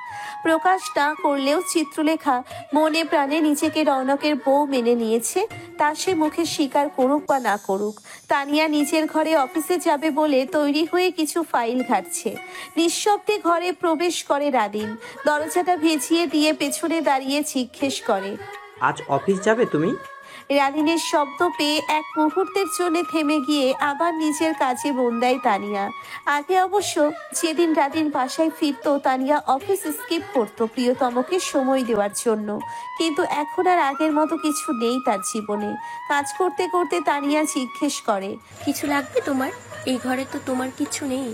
প্রকাশ না করলেও চিত্রলেখা মনে প্রাণে নিজেকে রৌনকের বউ মেনে নিয়েছে, তা সে মুখে স্বীকার করুক বা না করুক। তানিয়া নিজের ঘরে অফিসে যাবে বলে তৈরি হয়ে কিছু ফাইল ঘাটছে। নিঃশব্দে ঘরে প্রবেশ করে রাদিন। দরজাটা ভেজিয়ে দিয়ে পেছনে দাঁড়িয়ে জিজ্ঞেস করে, আজ অফিস যাবে তুমি? রাদিনের শব্দ পেয়ে এক মুহূর্তের জন্য থেমে গিয়ে আবার নিজের কাজে মন দেয় তানিয়া। আগে অবশ্য যেদিন রাদিন বাসায় ফিরতো তানিয়া অফিস স্কিপ করতো প্রিয়তমকে সময় দেওয়ার জন্য, কিন্তু এখন আর আগের মতো কিছু নেই তার জীবনে। কাজ করতে করতে তানিয়া জিজ্ঞেস করে, কিছু লাগবে তোমার? এই ঘরে তো তোমার কিছু নেই।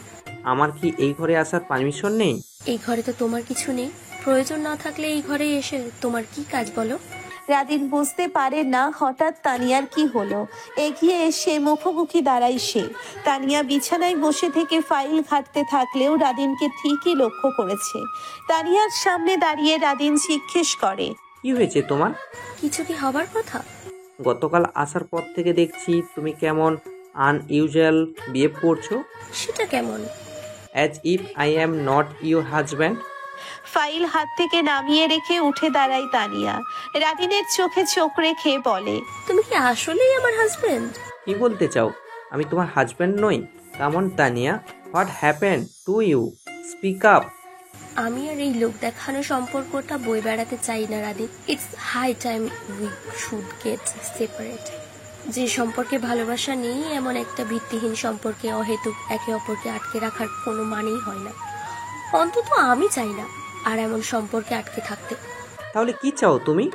আমার কি এই ঘরে আসার পারমিশন নেই? এই ঘরে তো তোমার কিছু নেই। প্রয়োজন না থাকলে এই ঘরে এসে তোমার কি কাজ বলো? রাদিন বুঝতে পারে না হঠাৎ তানিয়ার কি হলো। এগিয়ে এসে মুখোমুখি দাঁড়ায় সে। তানিয়া বিছানায় বসে থেকে ফাইল ঘাঁটতে থাকলেও রাদিনকে ঠিকই লক্ষ্য করেছে। তানিয়ার সামনে দাঁড়িয়ে রাদিন জিজ্ঞেস করে, কি হয়েছে তোমার? কিছু কি হবার কথা? গতকাল আসার পর থেকে দেখছি তুমি কেমন আনইউজুয়াল বিহেভ করছো। সেটা কেমন? As if I am not your husband. File হাত থেকে নামিয়ে রেখে উঠে দাঁড়ায় তানিয়া। রাদিনের চোখে চোখ রেখে বলে, তুমি কি আসলেই আমার হাজবেন্ড? কি বলতে চাও? আমি তোমার হাজব্যান্ড নই? Come on Tania, what happened to you? Speak up. আমি আর এই লোক দেখানো সম্পর্কটা বই বেড়াতে চাই না Radin. It's high time we should get separate. যে সম্পর্কে ভালোবাসা নেই এমন একটা ভিত্তিহীন সম্পর্কে অহেতুক একে অপরকে আটকে রাখার কোনো মানেই হয় না। অন্তত আমি চাই না আর এমন সম্পর্কে আটকে থাকতে। তাহলে কি চাও তুমি?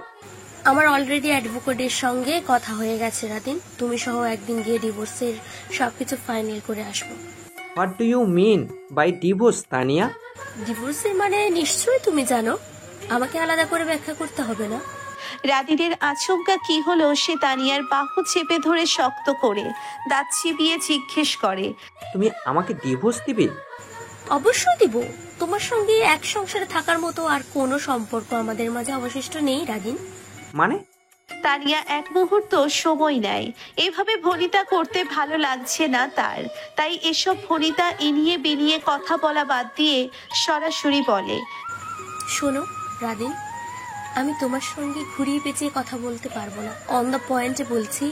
আমার অলরেডি অ্যাডভোকেটের সঙ্গে কথা হয়ে গেছে রাদিন। তুমি সহ একদিন গিয়ে ডিভোর্সের সবকিছু ফাইনাল করে আসবো। What do you mean by divorce Tania? ডিভোর্সের মানে নিশ্চয়ই তুমি জানো, আমাকে আলাদা করে ব্যাখ্যা করতে হবে না। রাদিনের আচমকা কি হলো সে তানিয়ার বাহু চেপে ধরে শক্ত করে দাঁত চিবিয়ে জিজ্ঞেস করে, তুমি আমাকে ডিভোর্স দিবে? অবশ্যই দিব। তোমার সঙ্গে এক সংসারে থাকার মতো আর কোনো সম্পর্ক আমাদের মাঝে অবশিষ্ট নেই রাদিন। মানে? তানিয়া এক মুহূর্ত সময় নেয়। এভাবে ভনিতা করতে ভালো লাগছে না তার, তাই এসব ভনিতা এনিয়ে বেনিয়ে কথা বলা বাদ দিয়ে সরাসরি বলে, শোনো রাদিন, আমি তোমার সঙ্গে ঘুরিয়ে পেঁচিয়ে কথা বলতে পারবো না। অন দ্য পয়েন্টে বলছি,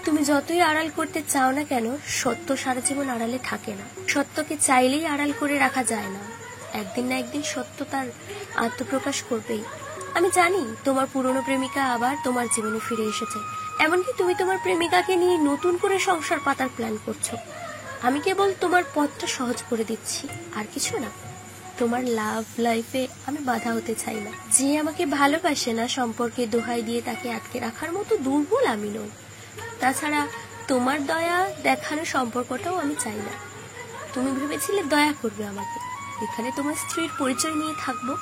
তুমি যতই আড়াল করতে চাও না কেন, সত্য সারা জীবন আড়ালে থাকে না। সত্যকে চাইলেই আড়াল করে রাখা যায় না। একদিন না একদিন সত্য তার আত্মপ্রকাশ করবেই। আমি জানি তোমার পুরনো প্রেমিকা আবার তোমার জীবনে ফিরে এসেছে। এমনকি তুমি তোমার প্রেমিকাকে নিয়ে নতুন করে সংসার পাতার প্ল্যান করছো। আমি কেবল তোমার পথটা সহজ করে দিচ্ছি, আর কিছু না। তোমার লাভ লাইফে আমি বাধা হতে চাই না। যে আমাকে ভালোবাসে না সম্পর্কে দোহাই দিয়ে তাকে আটকে রাখার মতো দুর্বল আমি নই। তাছাড়া তোমার দয়া দেখানো সম্পর্কটাও আমি চাই না। তুমি ভেবেছিলে দয়া করবে আমাকে, এখানে তোমার স্ত্রীর পরিচয় নিয়ে থাকবো,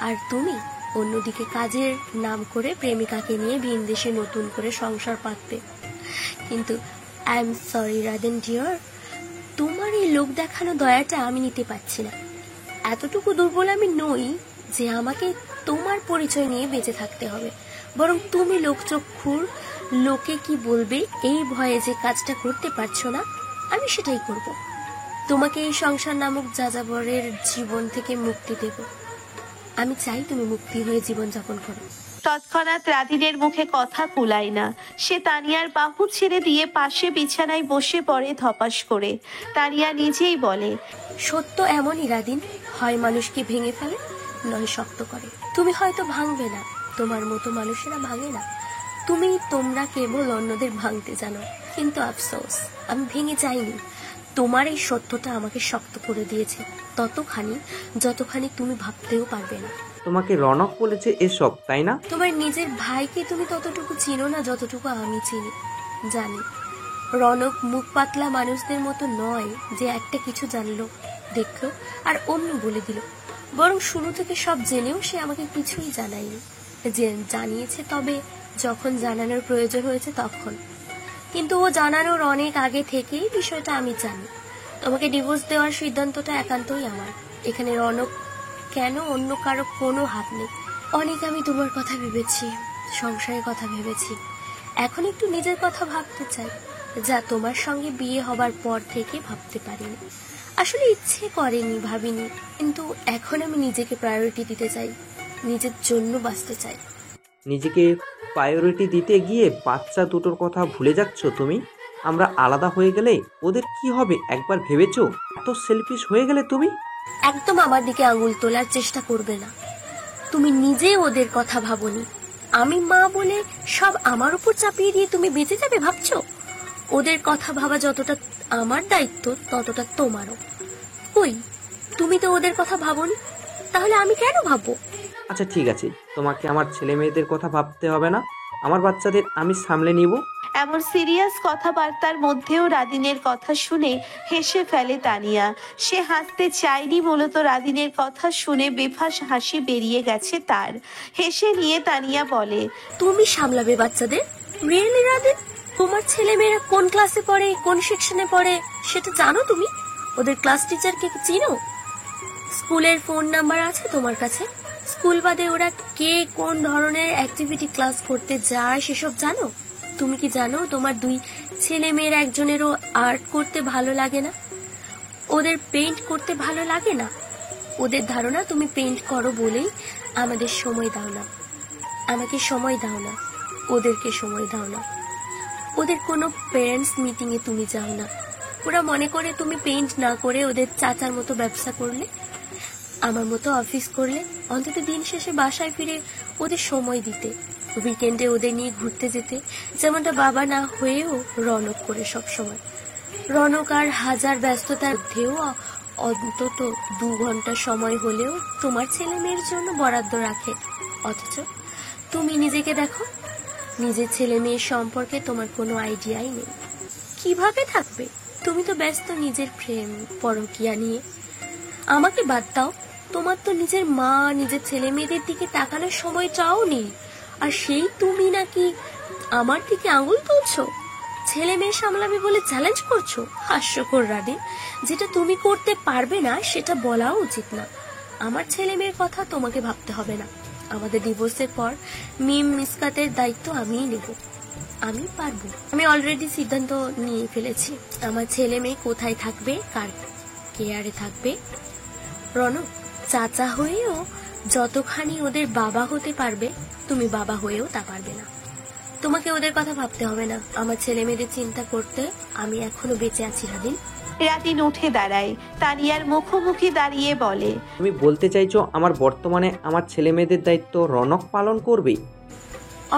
আর তুমি অন্যদিকে কাজের নাম করে প্রেমিকাকে নিয়ে ভিন দেশে নতুন করে সংসার পাতবে। কিন্তু I am sorry Radin dear, তোমার এই লোক দেখানো দয়াটা আমি নিতে পারছি না। এতটুকু দুর্বল আমি নই যে আমাকে তোমার পরিচয় নিয়ে বেঁচে থাকতে হবে। বরং তুমি লোকচক্ষুর লোকে কি বলবে এই ভয়ে যে কাজটা করতে পারছো না, আমি সেটাই করব। তোমাকে এই সংসার নামক যাযাবরের জীবন থেকে মুক্তি দেব। আমি চাই তুমি মুক্তি হয়ে জীবনযাপন করো। তৎক্ষণাৎ রাদিনের মুখে কথা কুলায় না। সে তানিয়ার বাহু ছেড়ে দিয়ে পাশে বিছানায় বসে পড়ে ধপাস করে। তানিয়া নিজেই বলে, সত্য এমনই রাদিন, হয় মানুষকে ভেঙে ফেলে, নয় শক্ত করে। তুমি হয়তো ভাঙবে না, তোমার মতো মানুষেরা ভাঙে না। তোমরা কেবল অন্যদের ভাঙতে জানো। কিন্তু আফসোস, আমি ভেঙে যাইনি। তোমার এই সত্যটা আমাকে শক্ত করে দিয়েছে, ততখানি যতখানি তুমি ভাবতেও পারবে না। তোমাকে রনক বলেছে এসব, তাই না? তোমার নিজের ভাইকে তুমি ততটুকু চিনো না যতটুকু আমি চিনি। জানি রনক মুখ পাতলা মানুষদের মতো নয় যে একটা কিছু জানলো, দেখলো আর অমনি বলে দিল। বরং শুরু থেকে সব জেনেও সে আমাকে কিছুই জানায়নি। যে জানিয়েছে তবে যখন জানানোর প্রয়োজন হয়েছে তখন। কিন্তু ও জানানোর অনেক আগে থেকেই বিষয়টা আমি জানি। তোমাকে ডিভোর্স দেওয়ার সিদ্ধান্তটা একান্তই আমার। এখানে রনক কেন অন্য কারো কোনো হাত নেই। অনেক আমি তোমার কথা ভেবেছি, সংসারের কথা ভেবেছি। এখন একটু নিজের কথা ভাবতে চাই, যা তোমার সঙ্গে বিয়ে হবার পর থেকে ভাবতে পারিনি। আসলে ইচ্ছে করেনি, ভাবিনি। কিন্তু এখন আমি নিজেকে প্রায়োরিটি দিতে চাই, নিজের জন্য বাঁচতে চাই। নিজেকে প্রায়োরিটি দিতে গিয়ে বাচ্চা দুটোর কথা ভুলে যাচ্ছ তুমি। আমরা আলাদা হয়ে গেলে ওদের কি হবে একবার ভেবেছো? এত সেলফিশ হয়ে গেলে তুমি। একদম আমার দিকে আঙুল তোলার চেষ্টা করবে না। তুমি নিজে ওদের কথা ভাবনি, আমি মা বলে সব আমার উপর চাপিয়ে দিয়ে তুমি বেঁচে যাবে ভাবছো? ওদের কথা ভাবা যতটা আমার দায়িত্ব ততটা তোমারও। কই, তুমি তো ওদের কথা ভাবোনি, তাহলে আমি কেন ভাববো? আচ্ছা ঠিক আছে, তোমাকে আমার ছেলে মেয়েদের কথা ভাবতে হবে না, আমার বাচ্চাদের আমি সামলে নিব। এমন সিরিয়াস কথাবার্তার মধ্যেও রাদিনের কথা শুনে হেসে ফেলে তানিয়া। সে হাসতে চায়নি, মূলত রাদিনের কথা শুনে বেফাঁস হাসি বেরিয়ে গেছে তার। হেসে নিয়ে তানিয়া বলে, তুমি সামলাবে বাচ্চাদের? রিয়েলি রাদিন, তোমার ছেলে মেয়েরা কোন ক্লাসে পড়ে, কোন সেকশনে পড়ে সেটা জানো তুমি? ওদের ক্লাস টিচারকে চিনো? স্কুলের ফোন নাম্বার আছে তোমার কাছে? স্কুল বাদে ওরা কে কোন ধরনের অ্যাক্টিভিটি ক্লাস করতে যায় সেসব জানো? তুমি কি জানো তোমার 2 ছেলে মেয়ের একজনেরও আর্ট করতে ভালো লাগে না? ওদের পেইন্ট করতে ভালো লাগে না? ওদের ধারণা তুমি পেইন্ট করো বলেই আমাদের সময় দাও না। আমাকে সময় দাও না, ওদেরকে সময় দাও না। ওদের কোনো পেরেন্টস মিটিং এ তুমি যাও না। ওরা মনে করে তুমি পেইন্ট না করে ওদের চাচার মতো ব্যবসা করলে, আমার মতো অফিস করলে, অন্তত দিন শেষে বাসায় ফিরে ওদের সময় দিতে, উইকেন্ডে ওদের নিয়ে ঘুরতে যেতে, যেমনটা বাবা না হয়েও রনক করে সব সময়। রনক আর হাজার ব্যস্ততার মধ্যেও অন্তত 2 ঘন্টা সময় হলেও তোমার ছেলে মেয়ের জন্য বরাদ্দ রাখে। অথচ তুমি নিজেকে দেখো, নিজের ছেলে মেয়ের সম্পর্কে তোমার কোনো আইডিয়াই নেই। কিভাবে থাকবে? তুমি তো ব্যস্ত নিজের প্রেম পরকিয়া নিয়ে। আমাকে বাদ দাও, তোমার তো নিজের মা, নিজের ছেলে মেয়েদের দিকে তাকানোর সময়টাও নেই। আর সেই তুমি নাকি আমার দিকে আঙুল তুলছো, ছেলে মেয়ে সামলাবে বলে চ্যালেঞ্জ করছো। হাস্যকর রাদিন, যেটা তুমি করতে পারবে না সেটা বলাও উচিত না। আমার ছেলে মেয়ের কথা তোমাকে ভাবতে হবে না। আমাদের ডিভোর্সের পর মিসকাতের দায়িত্ব আমিই নেব। আমি পারবো। আমি অলরেডি সিদ্ধান্ত নিয়ে ফেলেছি আমার ছেলে মেয়ে কোথায় থাকবে, কার কেয়ারে থাকবে। রনক, চাচা হয়েও যতখানি ওদের বাবা হতে পারবে, তুমি বাবা হয়েও তা পারবে না। তোমাকে ওদের কথা ভাবতে হবে না। আমার ছেলে মেয়েদের চিন্তা করতে আমি এখনো বেঁচে আছি রাদিন। রাদিন উঠে দাঁড়ায়, তানিয়ার মুখোমুখি দাঁড়িয়ে বলে, তুমি বলতে চাইছো আমার বর্তমানে আমার ছেলে মেয়েদের দায়িত্ব রনক পালন করবে?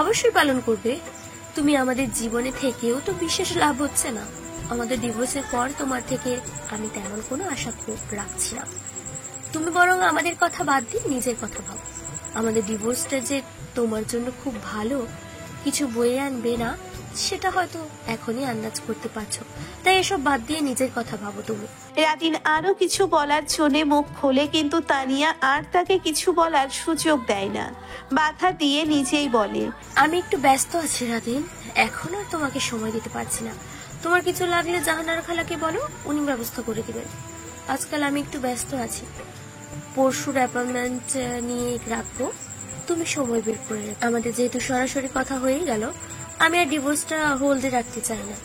অবশ্যই পালন করবে। তুমি আমাদের জীবনে থেকেও তো বিশেষ লাভ হচ্ছে না। আমাদের ডিভোর্সের পর তোমার থেকে আমি তেমন কোনো আশা রাখছি না। তুমি বরং আমাদের কথা বাদ দিয়ে নিজের কথা ভাবো। আমাদের ডিভোর্সটা যে তোমার জন্য খুব ভালো কিছু বয়ে আনবে না, সেটা হয়তো এখনই আন্দাজ করতে পারছো। তাই এসব বাদ দিয়ে নিজের কথা ভাবো তুমি। রাদিন আরো কিছু বলার জন্য মুখ খোলে, কিন্তু তানিয়া আর তাকে কিছু বলার সুযোগ দেয় না, বাধা দিয়ে নিজেই বলে, আমি একটু ব্যস্ত আছি রাদিন, এখন আর তোমাকে সময় দিতে পারছি না। তোমার কিছু লাগলে জাহানারা খালাকে বলো, উনি ব্যবস্থা করে দিবেন। আজকাল আমি একটু ব্যস্ত আছি। পরশুর অ্যাপয়েন্টমেন্ট নিয়ে রাখবো, তুমি সময় বের করে রেখো। আমাদের যেহেতু সরাসরি কথা হয়ে গেল, আমি আর ডিভোর্সটা হোল্ডে রাখতে চাই না।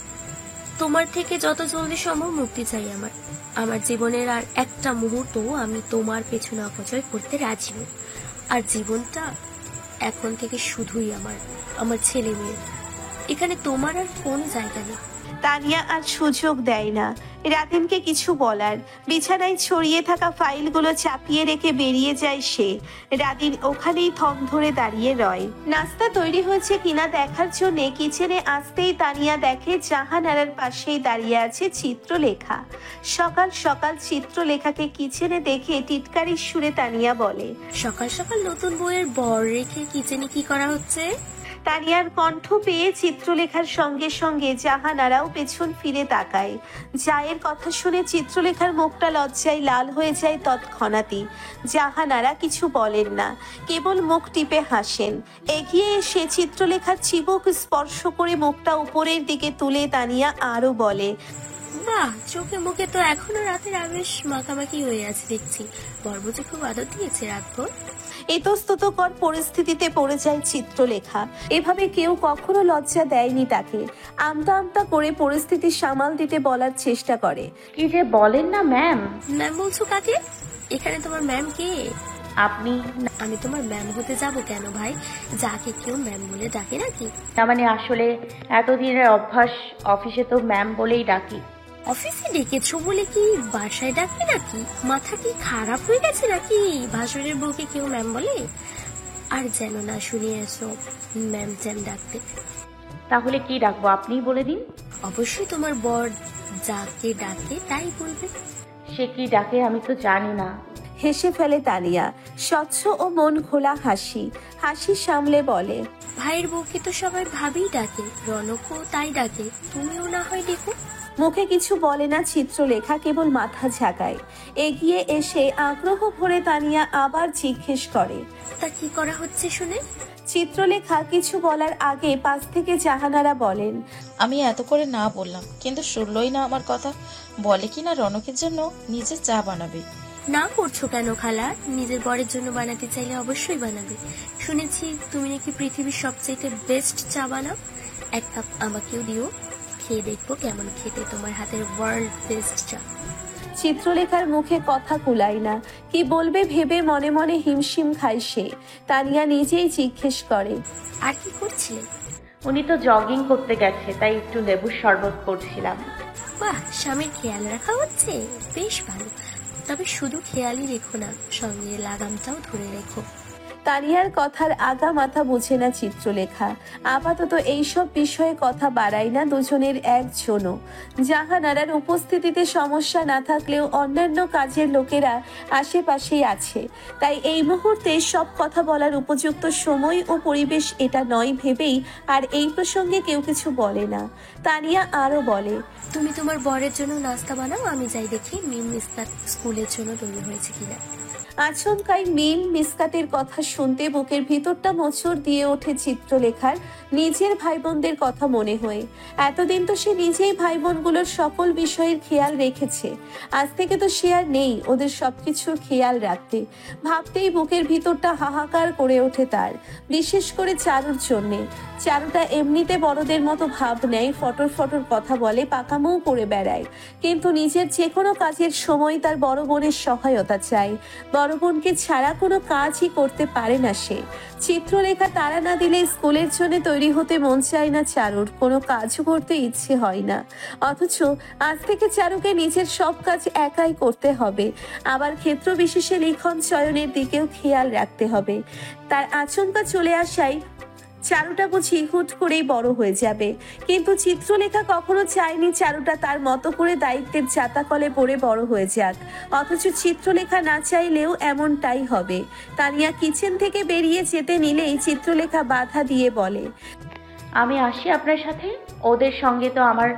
তোমার থেকে যত জলদি সম্ভব মুক্তি চাই আমার। আমার জীবনের আর একটা মুহূর্ত আমি তোমার পেছনে অপচয় করতে রাজি নই। আর জীবনটা এখন থেকে শুধুই আমার ছেলে মেয়ে। এখানে তোমার আর কোনো জায়গা নেই। তানিয়া আর সুযোগ দেয় না রাদিনকে কিছু বলার। বিছানায় ছড়িয়ে থাকা ফাইলগুলো চাপিয়ে রেখে বেরিয়ে যায় সে। রাদিন ওখানেই থম ধরে দাঁড়িয়ে রয়। নাস্তা তৈরি হয়েছে কিনা দেখার জন্য কিচেনে আসতেই তানিয়া দেখে জাহানারার পাশেই দাঁড়িয়ে আছে চিত্রলেখা। সকাল সকাল চিত্রলেখাকে কিচেনে দেখে টিটকারির সুরে তানিয়া বলে, সকাল সকাল নতুন বইয়ের বর রেখে কিচেনে কি করা হচ্ছে? তানিয়ার কণ্ঠ পেয়ে চিত্রলেখার সঙ্গে সঙ্গে জাহানারাও পেছন ফিরে তাকায়। জায়ের কথা শুনে চিত্রলেখার মুখটা লজ্জায় লাল হয়ে যায় তৎক্ষণাৎই। জাহানারা কিছু বলেন না, কেবল মুখ টিপে হাসেন। এগিয়ে এসে চিত্রলেখার চিবুক স্পর্শ করে মুখটা উপরের দিকে তুলে তানিয়া আরো বলে, বাহ, চোখে মুখে তো এখনো রাতের আবেশ মাখামাখি হয়ে আছে দেখছি। বরবুঝি খুব আদর দিয়েছে রাতভর। ইতস্ততকর পরিস্থিতিতে পড়ে যায় চিত্রলেখা। এভাবে কেউ কখনো লজ্জা দেয়নি তাকে। আমতা আমতা করে পরিস্থিতি সামাল দিতে বলার চেষ্টা করে। কি যে বলেন না ম্যাম। ম্যাম বলছো কাকে? এখানে তোমার ম্যাম কে? আপনি আমি তোমার ম্যাম হতে যাব কেন ভাই? যাকে কেউ ম্যাম বলে ডাকে নাকি? না মানে আসলে এতদিনের অভ্যাস, অফিসে তো ম্যাম বলেই ডাকি। অফিসে ডেকেছো বলে কি বাসায় ডাকি নাকি? মাথা কি খারাপ হয়ে গেছে নাকি? ভাসুরের বউকে কেউ ম্যাম বলে? আর যেন না শুনিয়ে এসো ম্যাম জ্যাম ডাকতে। তাহলে কি ডাকবো আপনিই বলে দিন। অবশ্যই তোমার বর যাকে ডাকে তাই বলবে। সে কি ডাকে আমি তো জানি না। হেসে ফেলে তানিয়া, স্বচ্ছ ও মন খোলা হাসি। হাসি সামলে বলে, ভাইয়ের বউকে তো সবাই ভাবেই ডাকে, রনকও তাই ডাকে, তুমিও না হয় ডেকো। মুখে কিছু বলে না চিত্রলেখা, কেবল মাথা ঝাঁকায়। এগিয়ে এসে আগ্রহ ভরে তানিয়া আবার জিজ্ঞেস করে, তা কি করা হচ্ছে শুনে? চিত্রলেখা কিছু বলার আগে পাশ থেকে জাহানারা বলেন, আমি এত করে না বললাম, কিন্তু শুনলই না আমার কথা। বলে কিনা রনকের জন্য নিজে চা বানাবে। না করছো কেন খালা? নিজের বরের জন্য বানাতে চাইলে অবশ্যই বানাবে। শুনেছি তুমি নাকি পৃথিবীর সবচেয়ে বেস্ট চা বানাও। এক কাপ আমাকেও দিও, খেয়ে দেখবো কেমন খেতে তোমার হাতের ওয়ার্ল্ড বেস্ট চা। চিত্রলেখার মুখে কথা কুলায় না, কি বলবে ভেবে মনে মনে হিমশিম খায় সে। তানিয়া নিজেই জিজ্ঞেস করে, আর কি করছিলে? উনি তো জগিং করতে গেছে, তাই একটু লেবুর শরবত করছিলাম। বাহ, স্বামীর খেয়াল রাখা হচ্ছে, বেশ ভালো। তবে শুধু খেয়ালই রেখো না, সঙ্গে লাগামটাও ধরে রেখো। তানিয়ার কথার আগা মাথা বুঝে না চিত্রলেখা। আপাতত এইসব বিষয়ে কথা বাড়ায় না দুজনের একজনও। জাহানারার উপস্থিতিতে সমস্যা না থাকলেও অন্যান্য কাজের লোকেরা আশেপাশেই আছে, তাই এই মুহূর্তে সব কথা বলার উপযুক্ত সময় ও পরিবেশ এটা নয় ভেবেই আর এই প্রসঙ্গে কেউ কিছু বলে না। তানিয়া আরো বলে, তুমি তোমার বরের জন্য নাস্তা বানাও, আমি যাই দেখি মিম মিসকাত স্কুলের জন্য তৈরি হয়েছে কিনা। আচমকাই মিম মিসকাতের কথা শুনতে বুকের ভিতরটা মোচড় দিয়ে ওঠে চিত্রলেখার। নিজের ভাই বোনদের কথা মনে হয়ে এতদিন তো সে নিজেই ভাই বোনগুলোর সকল বিষয়ের খেয়াল রেখেছে, আজ থেকে তো সে আর নেই ওদের সবকিছুর খেয়াল রাখতে। ভাবতেই বুকের ভিতরটা হাহাকার করে ওঠে তার, বিশেষ করে চারুর জন্যে। চারুটা এমনিতে বড়দের মতো ভাব নেয়, ফটর ফটর কথা বলে, পাকামোও করে বেড়ায়, কিন্তু নিজের যে কোনো কাজের সময় তার বড় বোনের সহায়তা চায়। বড় বোনকে ছাড়া কোনো কাজই করতে পারে না সে। চিত্রলেখা তারা না দিলে স্কুলের জন্য তৈরি হতে মন চায় না চারুর, কোনো কাজও করতে ইচ্ছে হয় না। অথচ আজ থেকে চারুকে নিজের সব কাজ একাই করতে হবে, আবার ক্ষেত্র বিশেষে লিখন চয়নের দিকেও খেয়াল রাখতে হবে। তার আচমকা চলে আসায় চারুটা বুঝি হুট করেই বড় হয়ে যাবে, কিন্তু চিত্রলেখা কখনো চায়নি চারুটা তার মতো করে দায়িত্বের জাতাকলে পড়ে বড় হয়ে যাক। অথচ চিত্রলেখা না চাইলেও এমনটাই হবে। তানিয়া কিচেন থেকে বেরিয়ে যেতে নিলেই চিত্রলেখা বাধা দিয়ে বলে, আমি আসি আপনার সাথে। ওদের সঙ্গে তো আমার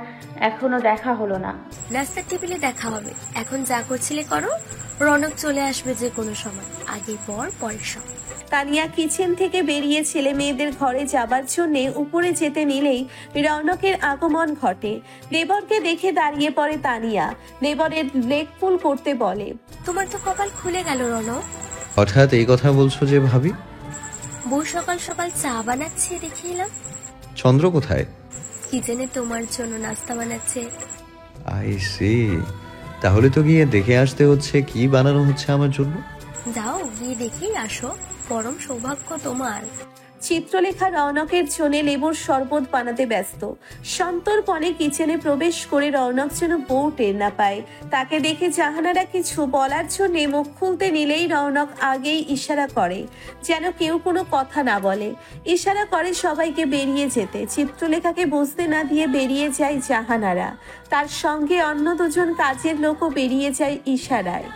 এখনো দেখা হলো না। নাস্তার টেবিলে দেখা হবে, এখন যা করছিলে করো। রনক চলে আসবে যে কোনো সময়, আগে বর পরের সব। তানিয়া কিচেন থেকে বেরিয়ে ছেলে মেয়েদের ঘরে যাবার জন্য উপরে যেতে নিলেই রৌনকের আগমন ঘটে। দেবরকে দেখে দাঁড়িয়ে পড়ে তানিয়া, দেবরের লেগ পুল করতে বলে, তোমার তো কপাল খুলে গেল রনক। হঠাৎ এই কথা বলছো যে ভাবি? বউ সকাল সকাল চা বানাচ্ছে দেখে এলাম। চন্দ্র কোথায়? কিচেনে তোমার জন্য নাস্তা বানাচ্ছে। আই সি, তাহলে তো গিয়ে দেখে আসতে হচ্ছে কি বানানো হচ্ছে আমার জন্য। যাও গিয়ে দেখেই আসো, পরম সৌভাগ্য তোমার। চিত্রলেখা রৌনকের জন্য লেবুর শরবত বানাতে ব্যস্ত। সন্তর্পণে কিচেনে প্রবেশ করে রৌনক যেন বউ টের না পায়। তাকে দেখে জাহানারা কিছু বলার জন্য মুখ খুলতে নিলেই রৌনক আগেই ইশারা করে যেন কেউ কোনো কথা না বলে। ইশারা করে সবাইকে বেরিয়ে যেতে। চিত্রলেখাকে বুঝতে না দিয়ে বেরিয়ে যায় জাহানারা, তার সঙ্গে অন্য দুজন কাজের লোকও বেরিয়ে যায় ইশারায়।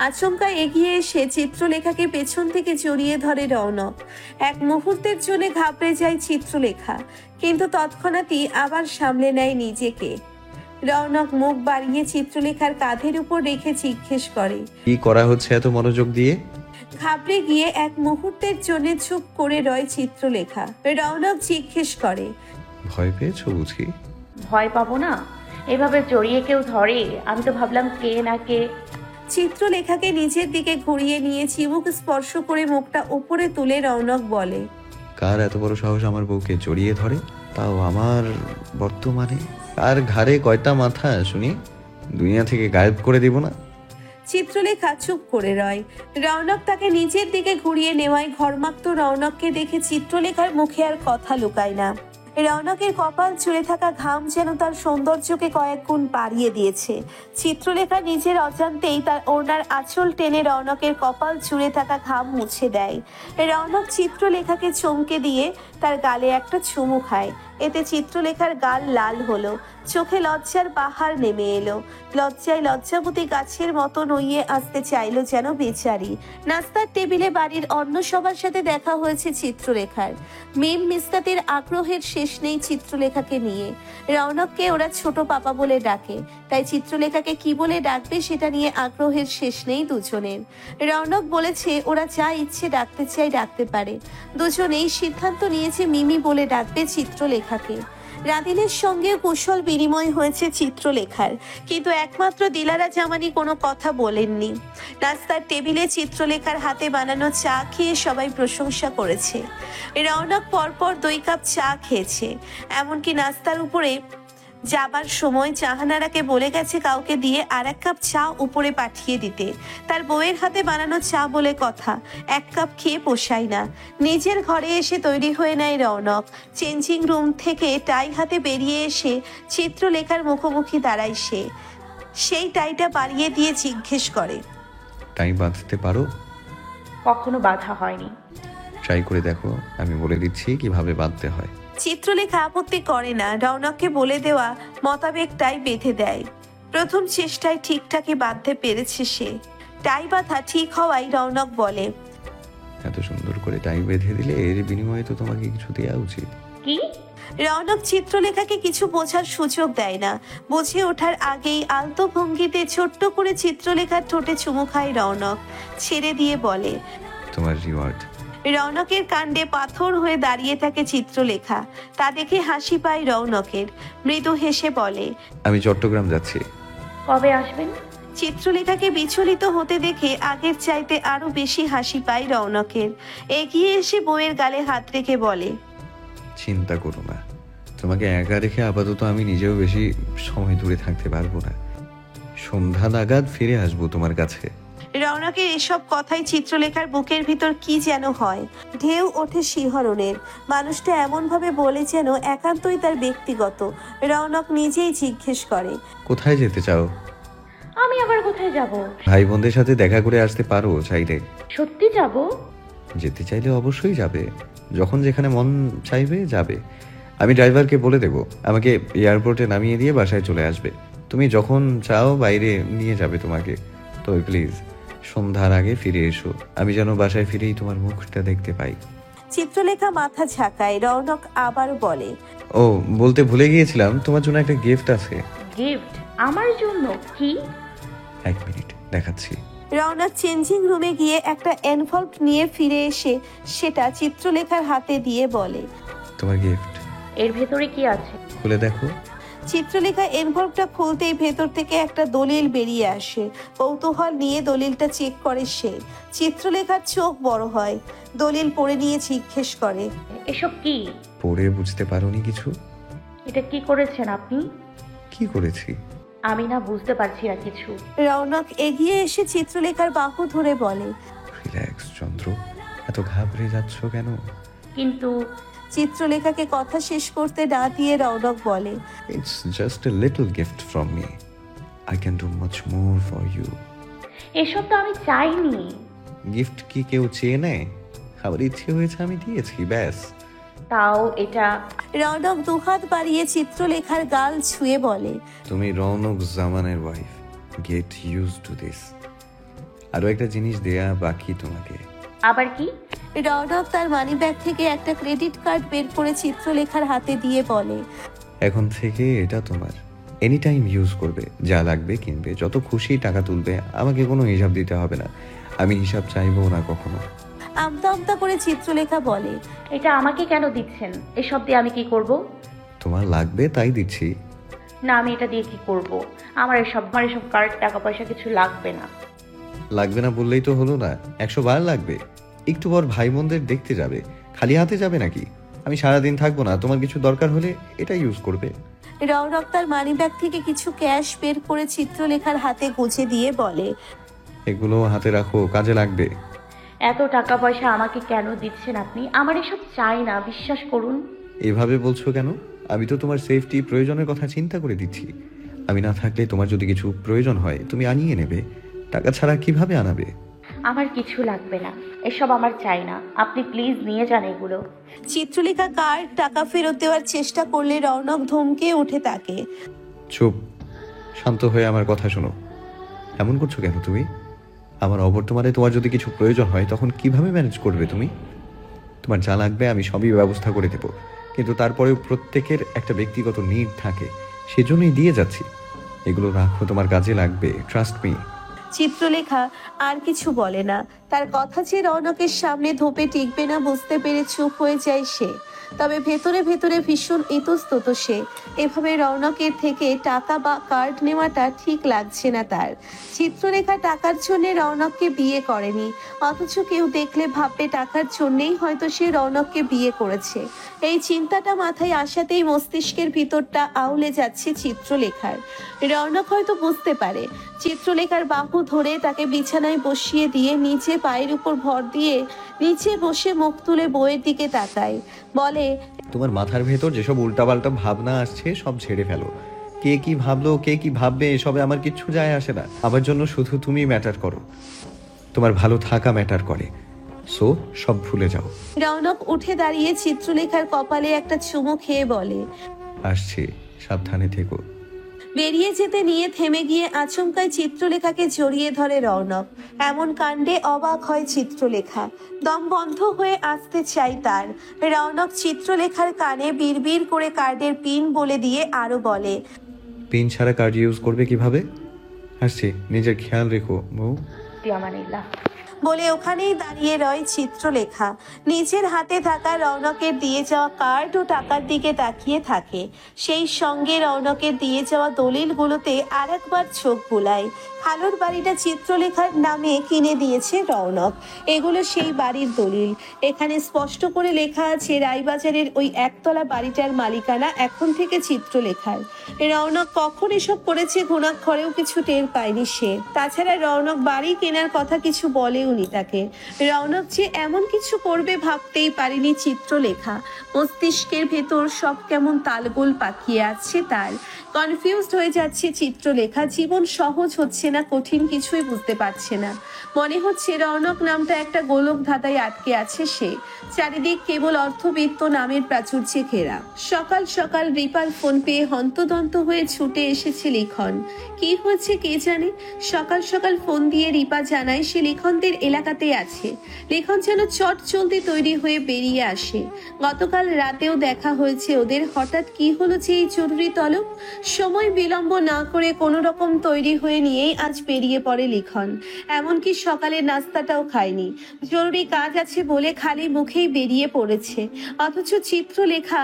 আচমকা এগিয়ে এসে চিত্রলেখাকে পেছন থেকে জড়িয়ে ধরে রৌনক। এক মুহূর্তের জন্য ঘাবড়ে যায় চিত্রলেখা, কিন্তু তৎক্ষণাৎই আবার সামলে নেয় নিজেকে। রৌনক মুখ বাড়িয়ে চিত্রলেখার কাঁধের উপর রেখে জিজ্ঞেস করে, কি করা হচ্ছে এত মনোযোগ দিয়ে? ঘাবড়ে গিয়ে এক মুহূর্তের জন্য চুপ করে রয় চিত্রলেখা। রৌনক জিজ্ঞেস করে, ভয় পেয়েছো বুঝি? ভয় পাবো না? এভাবে জড়িয়ে কেউ ধরে? আমি তো ভাবলাম কে না কে। চিত্রলেখাকে নিজের দিকে ঘুরিয়ে নিয়ে চিবুক স্পর্শ করে মুখটা উপরে তুলে রৌনক বলে, কার এত বড় সাহস আমার বউকে জড়িয়ে ধরে, তাও আমার বর্তমানে? আর ঘাড়ে কয়টা মাথা শুনি, দুনিয়া থেকে গায়েব করে দিব না? চিত্রলেখা চুপ করে রয়। রৌনক তাকে নিজের দিকে ঘুরিয়ে নেওয়ায় ঘর্মাক্ত রৌনককে দেখে চিত্রলেখার মুখে আর কথা লুকায় না। রৌনকের কপাল চুলে থাকা ঘাম যেন তার সৌন্দর্যকে কয়েক গুণ বাড়িয়ে দিয়েছে। চিত্রলেখা নিজের অজান্তেই তার ওড়নার আঁচল টেনে রৌনকের কপাল চুলে থাকা ঘাম মুছে দেয়। রৌনক চিত্রলেখাকে চমকে দিয়ে তার গালে একটা চুমু খায়। এতে চিত্রলেখার গাল লাল হলো, চোখে লজ্জার পাহাড় নেমে এলো। লজ্জায় লজ্জাবতী গাছের মতো নইয়ে আসতে চাইলো যেন বেচারি। নাস্তার টেবিলে বাড়ির অন্য সবার সাথে দেখা হয়েছে চিত্রলেখার। মিম মিসকাতের আগ্রহের শেষ নেই চিত্রলেখাকে নিয়ে। রৌনককে ওরা ছোট পাপা বলে ডাকে, তাই চিত্রলেখাকে কি বলে ডাকবে সেটা নিয়ে আগ্রহের শেষ নেই দুজনের। রৌনক বলেছে ওরা যা ইচ্ছে ডাকতে চাই ডাকতে পারে। দুজনেই সিদ্ধান্ত নিয়েছে মিমি বলে ডাকবে চিত্রলেখাকে। রাদিনের সঙ্গে কুশল বিনিময় হয়েছে চিত্রলেখার, কিন্তু একমাত্র দিলারা জামানি কোনো কথা বলেননি। নাস্তার টেবিলে চিত্রলেখার হাতে বানানো চা খেয়ে সবাই প্রশংসা করেছে। রৌনক পরপর 2 কাপ চা খেয়েছে। এমনকি নাস্তার উপরে যাবার সময় জাহানারাকে বলে গেছে কাউকে দিয়ে আর 1 কাপ চা উপরে পাঠিয়ে দিতে। তার বউয়ের হাতে বানানো চা বলে কথা, 1 কাপ খেয়ে পোষায় না। নিজের ঘরে এসে তৈরি হয়ে নেয় রৌনক। চেঞ্জিং রুম থেকে টাই হাতে বেরিয়ে এসে চিত্রলেখার মুখোমুখি দাঁড়ায় সে। সেই টাইটা বাড়িয়ে দিয়ে জিজ্ঞেস করে, টাই বাঁধতে পারো? কখনো বাধা হয়নি। ট্রাই করে দেখো, আমি বলে দিচ্ছি কিভাবে বাঁধতে হয়। চিত্রলেখা আপত্তি করে না। রৌনককে বলে দেওয়া মোতাবেক টাই বেঁধে দেয়। প্রথম চেষ্টায় ঠিকঠাকই বাঁধতে পেরেছে সে। টাই বাঁধা ঠিক হওয়ায় রৌনক বলে, এত সুন্দর করে টাই বেঁধে দিলে এর বিনিময়ে তো তোমাকে কিছু দেওয়া উচিত। কি? রৌনক চিত্রলেখাকে কিছু বোঝার সুযোগ দেয় না। বুঝে ওঠার আগেই আলতো ভঙ্গিতে ছোট্ট করে চিত্রলেখার ঠোঁটে চুমু খায় রৌনক। ছেড়ে দিয়ে বলে, তোমার রিওয়ার্ড। রৌনকের কাণ্ডে পাথর হয়ে দাঁড়িয়ে থাকে চিত্রলেখা। তা দেখে হাসি পায় রৌনকের। মৃদু হেসে বলে, আমি চট্টগ্রাম যাচ্ছি। কবে আসবেন? চিত্রলেখাকে বিচলিত হতে দেখে আগের চাইতে আরো বেশি হাসি পায় রৌনকের। এগিয়ে এসে বউয়ের গালে হাত রেখে বলে, চিন্তা করো না, তোমাকে একা রেখে আপাতত আমি নিজেও বেশি সময় দূরে থাকতে পারবো না। সন্ধ্যা নাগাদ ফিরে আসবো তোমার কাছে। রৌনকের এসব কথাই চিত্রলেখার বুকের ভিতর কি যেন হয়। ঢেউ ওঠে শিহরণের। মানুষটা এমন ভাবে বলে যেন একান্তই তার ব্যক্তিগত। রৌনক নিজেই জিজ্ঞেস করে, কোথায় যেতে চাও? আমি আবার কোথায় যাব? ভাই বোনদের সাথে দেখা করে আসতে পারো চাইলে। সত্যি যাব? যেতে চাইলে অবশ্যই যাবে, যখন যেখানে মন চাইবে যাবে। আমি ড্রাইভারকে বলে দেবো আমাকে এয়ারপোর্টে নামিয়ে দিয়ে বাসায় চলে আসবে। তুমি যখন চাও বাইরে নিয়ে যাবে তোমাকে। তবে প্লিজ সন্ধ্যার আগে ফিরে এসো, আমি যেন বাসায় ফিরেই তোমার মুখটা দেখতে পাই। চিত্রলেখা মাথা ঝাঁকায়। রৌনক আবার বলে, ও বলতে ভুলে গিয়েছিলাম, তোমার জন্য একটা গিফট আছে। গিফট? আমার জন্য? কি? 1 মিনিট দেখাচ্ছি। রৌনক চেঞ্জিং রুমে গিয়ে একটা এনভলভ নিয়ে ফিরে এসে সেটা চিত্রলেখার হাতে দিয়ে বলে, তোমার গিফট। এর ভেতরে কি আছে? খুলে দেখো। চিত্রলেখা এনভলভটা খুলতেই ভেতর থেকে একটা দলিল বেরিয়ে আসে। কৌতূহল নিয়ে দলিলটা চেক করে সে। চিত্রলেখার চোখ বড় হয়। দলিল পড়ে নিয়ে জিজ্ঞেস করে, এসব কি? পড়ে বুঝতে পারোনি কিছু? এটা কি করেছেন আপনি? কি করেছি? আমি না বুঝতে পারছি না কিছু। রৌনক এগিয়ে এসে চিত্রলেখার বাহু ধরে বলে, রিল্যাক্স চন্দ্র, এত ঘাবড়ে যাচ্ছ কেন? কিন্তু চিত্রলেখাকে কথা শেষ করতে না দিয়ে রৌনক বলে, It's just a little gift from me. I can do much more for you. এসব তো আমি চাইনি। গিফট কি কেউ চেয়ে নেয়? আমার ইচ্ছে হয়েছে আমি দিয়েছি, ব্যাস। তাও এটা। রৌনক দুহাত বাড়িয়ে চিত্রলেখার গাল ছুঁয়ে বলে, তুমি রৌনক জামানের wife, get used to this. আরো একটা জিনিস দেয়া বাকি তোমাকে। আবার কি? রৌনক তার মানিব্যাগ থেকে একটা ক্রেডিট কার্ড বের করে চিত্রলেখার হাতে দিয়ে বলে, এখন থেকে এটা তোমার, এনি টাইম ইউজ করবে, যা লাগবে কিনবে, যত খুশি টাকা তুলবে, আমাকে কোনো হিসাব দিতে হবে না, আমি হিসাব চাইবো না কখনো। আমতা আমতা করে চিত্রলেখা বলে, এটা আমাকে কেন দিচ্ছেন? এসব দিয়ে আমি কি করব? তোমার লাগবে তাই দিচ্ছি। না, আমি এটা দিয়ে কি করব? আমার এসব কার্ড টাকা পয়সা কিছু লাগবে না। লাগবে না বললেই তো হলো না, 100 বার লাগবে। একটু পর ভাই বোনদের দেখতে যাবে, খালি হাতে যাবে নাকি? আমি সারাদিন থাকবো না, তোমার কিছু দরকার হলে এটা ইউজ করবে। রৌনক তার মানিব্যাগ থেকে কিছু ক্যাশ বের করে চিত্রলেখার হাতে গুজে দিয়ে বলে, এগুলো হাতে রাখো, কাজে লাগবে। এত টাকা পয়সা আমাকে কেন দিচ্ছেন আপনি? আমার এসব চাই না, বিশ্বাস করুন। এভাবে বলছো কেন? আমি তো তোমার সেফটি প্রয়োজনের কথা চিন্তা করে দিচ্ছি। আমি না থাকলে তোমার যদি কিছু প্রয়োজন হয় তুমি আনিয়ে নেবে, টাকা ছাড়া কিভাবে আনাবে? আমার কিছু লাগবে না, এসব আমার চাই না। আপনি প্লিজ নিয়ে যান এগুলো। চিত্রলেখা কার্ড টাকা ফেরত দেওয়ার চেষ্টা করলে রৌনক ধমকে উঠে তাকে। চুপ, শান্ত হয়ে আমার কথা শোনো। এমন করছো কেন তুমি? আমার অবর্তমানে তোমার যদি কিছু প্রয়োজন হয় তখন কিভাবে ম্যানেজ করবে তুমি? তোমার যা লাগবে আমি সবই ব্যবস্থা করে দেবো, কিন্তু তারপরেও প্রত্যেকের একটা ব্যক্তিগত নিড থাকে, সেজন্যই দিয়ে যাচ্ছি। এগুলো রাখো, তোমার কাজে লাগবে, ট্রাস্ট মি। চিত্রলেখা আর কিছু বলে না। তার কথা যে রৌনকের সামনে ধোপে টিকবে না বুঝতে পেরে চুপ হয়ে যায় সে। তবে ভেতরে ভেতরে ভীষণ ইতস্তত সে। এভাবে রৌনকের থেকে টাকা বা কার্ড নেওয়াটা ঠিক লাগছে না তার। চিত্রলেখা টাকার জন্য রৌনককে বিয়ে করেনি, অথচ কেউ দেখলে ভাববে টাকার জন্যেই হয়তো সে রৌনককে বিয়ে করেছে। এই চিন্তাটা মাথায় আসাতেই মস্তিষ্কের ভিতরটা আউলে যাচ্ছে চিত্রলেখার। রৌনক হয়তো বুঝতে পারে। চিত্রলেখার বাহু ধরে তাকে বিছানায় বসিয়ে দিয়ে নিচে পায়ের উপর ভর দিয়ে নিচে বসে মুখ তুলে বইয়ের দিকে তাকায়, বলে, তোমার মাথার ভেতর যেসব উল্টাপাল্টা ভাবনা আসছে সব ছেড়ে ফেলো। কে কি ভাবলো, কে কি ভাববে, এসবে আমার কিচ্ছু যায় আসে না। আমার জন্য শুধু তুমি ম্যাটার করো, তোমার ভালো থাকা ম্যাটার করে। সো সব ভুলে যাও। রৌনক উঠে দাঁড়িয়ে চিত্রলেখার কপালে একটা চুমু খেয়ে বলে, আসছি, সাবধানে থেকো। বেরিয়ে যেতে নিয়ে থেমে গিয়ে আচমকায় চিত্রলেখাকে জড়িয়ে ধরে রৌনক। এমন কাণ্ডে অবাক হয় চিত্রলেখা। দম বন্ধ হয়ে আসতে চাই তার। রৌনক চিত্রলেখার কানে বিড়বিড় করে কার্ডের পিন বলে দিয়ে আরো বলে, পিন ছাড়া কার্ড ইউজ করবে কিভাবে? আসছি, নিজের খেয়াল রেখো বউ। আমানিল্লাহ। বলে ওখানেই দাঁড়িয়ে রয় চিত্রলেখা। নিজের হাতে থাকা রৌনকের দিয়ে যাওয়া কার্ড ও টাকার দিকে তাকিয়ে থাকে। সেই সঙ্গে রৌনকের দিয়ে যাওয়া দলিলগুলোতে আরেকবার চোখ বুলায়। খালুর বাড়িটা চিত্রলেখার নামে কিনে দিয়েছে রৌনক। এগুলো সেই বাড়ির দলিল। এখানে স্পষ্ট করে লেখা আছে রায়বাজারের ওই একতলা বাড়িটার মালিকানা এখন থেকে চিত্রলেখার। রৌনক কখন এসব করেছে ঘুণাক্ষরেও কিছু টের পায়নি সে। তাছাড়া রৌনক বাড়ি কেনার কথা কিছু বলেওনি তাকে। রৌনক যে এমন কিছু করবে ভাবতেই পারেনি চিত্রলেখা। মস্তিষ্কের ভেতর সব কেমন তালগোল পাকিয়ে আছে তার। কনফিউজড হয়ে যাচ্ছে চিত্রলেখা। জীবন সহজ হচ্ছে না, কঠিন কিছুই বুঝতে পারছে না। মনে হচ্ছে রৌনক নামটা একটা গোলক ধাঁধায় আটকে আছে সে। চারিদিক কেবল অর্থবিত্ত নামের প্রাচুর্যে ঘেরা। সকাল সকাল রিপার ফোন পেয়ে হন্তদন্ত হয়ে ছুটে এসেছে লিখন। কি হয়েছে কে জানে, সকাল সকাল ফোন দিয়ে রিপা জানায় সে লিখনদের এলাকাতে আছে। লিখন যেন চট জলদি তৈরি হয়ে বেরিয়ে আসে। গতকাল রাতেও দেখা হয়েছে ওদের। হঠাৎ কি হলো যে এই জরুরি তলব? সময় বিলম্ব না করে কোনো রকম তৈরি হয়ে নিয়েই আজ বেরিয়ে পড়ে লিখন। এমনকি সকালের নাস্তাটাও খায়নি। জরুরি কাজ আছে বলে খালি মুখেই বেরিয়ে পড়েছে। অথচ চিত্রলেখা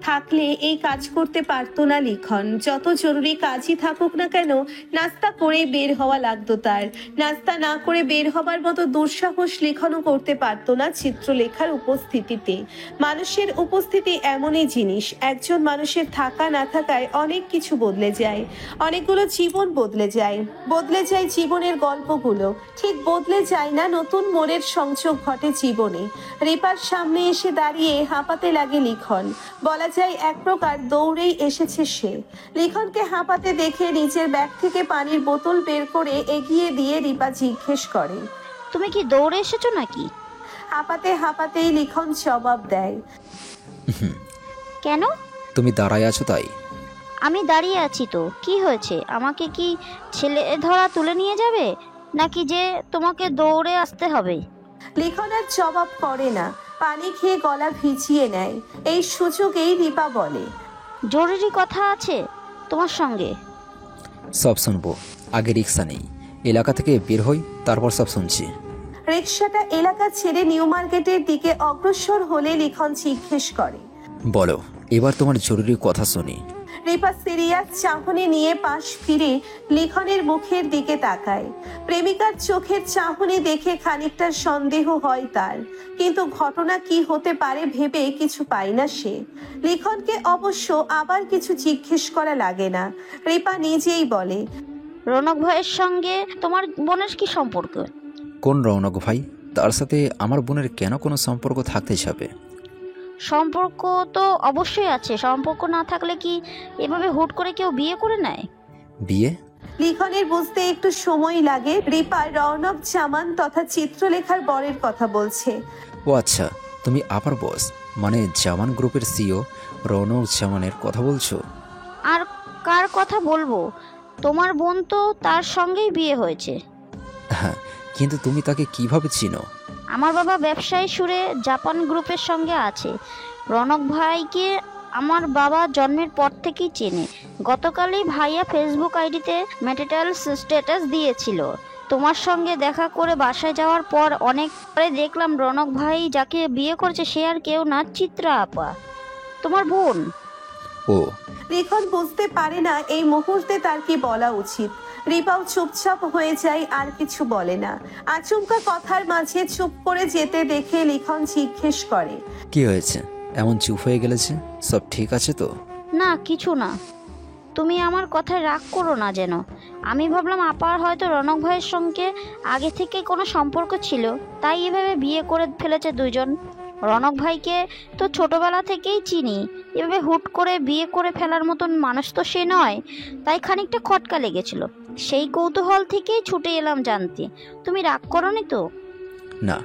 থাকলে এই কাজ করতে পারতো না লিখন। যত জরুরি কাজই থাকুক না কেন নাস্তা করেই বের হওয়া লাগতো তার। নাস্তা না করে বের হবার মতো দুঃসাহস লিখনও করতে পারতো না চিত্রলেখার উপস্থিতিতে। মানুষের উপস্থিতি এমনই জিনিস, একজন মানুষের থাকা না থাকায় অনেক কিছু বদলে যায়। অনেকগুলো জীবন বদলে যায়। বদলে যায় জীবনের গল্পগুলো, ঠিক বদলে যায় না, নতুন মোড়ের সংযোগ ঘটে জীবনে। রিপার সামনে এসে দাঁড়িয়ে হাঁপাতে লাগে লিখন। বলা যায় এক প্রকার দৌড়েই এসেছে সে। লিখনকে হাঁপাতে দেখে নিজের ব্যাগ থেকে পানির বোতল বের করে এগিয়ে দিয়ে রিপা জিজ্ঞেস করে, তুমি কি দৌড়ে এসেছো নাকি? হাঁপাতে হাঁপাতেই লিখন জবাব দেয়, কেন? তুমি দাঁড়ায় আছো তাই। আমি দাঁড়িয়ে আছি তো, কি হয়েছে? আমাকে কি ছেলে ধরা তুলে নিয়ে যাবে, নাকি যে তোমাকে দৌড়ে আসতে হবে? লিখন আর জবাব করে না, পানি খেয়ে গলা ভিজিয়ে নেয়। এই সুযোগেই রিপা বলে, জরুরি কথা আছে তোমার সঙ্গে। সব শুনবো, আগে রিক্সা নেই, এলাকা থেকে বের হই, তারপর সব শুনছি। রিক্সাটা এলাকা ছেড়ে নিউ মার্কেটের দিকে অগ্রসর হলে লিখন জিজ্ঞেস করে, বলো, এবার তোমার জরুরি কথা শুনি। রিপা সিরিয়াস চাহনি নিয়ে পাশ ফিরে লিখনের মুখের দিকে তাকায়। প্রেমিকার চোখের চাহনি দেখে খানিকটা সন্দেহ হয় তার, কিন্তু ঘটনা কি হতে পারে ভেবে কিছু পায় না সে। লিখনকে অবশ্য আবার কিছু জিজ্ঞেস করা লাগে না। রিপা নিজেই বলে, রৌনক ভাইয়ের সঙ্গে তোমার বোনের কি সম্পর্ক? কোন রৌনক ভাই? তার সাথে আমার বোনের কেন কোনো সম্পর্ক থাকতে যাবে? সম্পর্ক তো অবশ্যই আছে। সম্পর্ক না থাকলে কি এভাবে হুট করে কেউ বিয়ে করে নেয়? বিয়ে? লিখনের বুঝতে একটু সময় লাগে। রিপা রৌনক জামান তথা চিত্রলেখার বরের কথা বলছে। ও আচ্ছা, তুমি আপার বস মানে জামান গ্রুপের সিও রৌনক জামানের কথা বলছো? আর কার কথা বলবো? তোমার বোন তো তার সঙ্গেই বিয়ে হয়েছে। হ্যাঁ, কিন্তু তুমি তাকে কিভাবে চিনো? আমার বাবা ব্যবসায়ী সুরে জাপান গ্রুপের সঙ্গে আছে। রনক ভাইকে আমার বাবা জন্মের পর থেকেই চেনে। গতকালই ভাইয়া ফেসবুক আইডিতে ম্যারিটাল স্ট্যাটাস দিয়েছিল। তোমার সঙ্গে দেখা করে বাসায় যাওয়ার পর অনেক পরে দেখলাম রনক ভাই যাকে বিয়ে করছে সে আর কেউ না, চিত্রা আপা, তোমার বোন। ও, লিখন বুঝতে পারে না এই মুহূর্তে তার কি বলা উচিত। রিপাও চুপচাপ হয়ে যায়, আর কিছু বলে না। আচমকা কথার মাঝে চুপ করে যেতে দেখে লিখন জিজ্ঞেস করে, কি হয়েছে এমন চুপ হয়ে গেলেছে? সব ঠিক আছে তো? না, কিছু না। তুমি আমার কথায় রাগ করো না যেন। আমি ভাবলাম আপার হয়তো রনক ভাইয়ের সঙ্গে আগে থেকে কোনো সম্পর্ক ছিল, তাই এভাবে বিয়ে করে ফেলেছে দুজন। রনক ভাইকে তো ছোটবেলা থেকেই চিনি, এভাবে হুট করে বিয়ে করে ফেলার মতন মানুষ তো সে নয়, তাই খানিকটা খটকা লেগেছিল। সেই কৌতূহল থেকেই ছুটে এলাম জানতে। তুমি রাগ করোনি তো? না।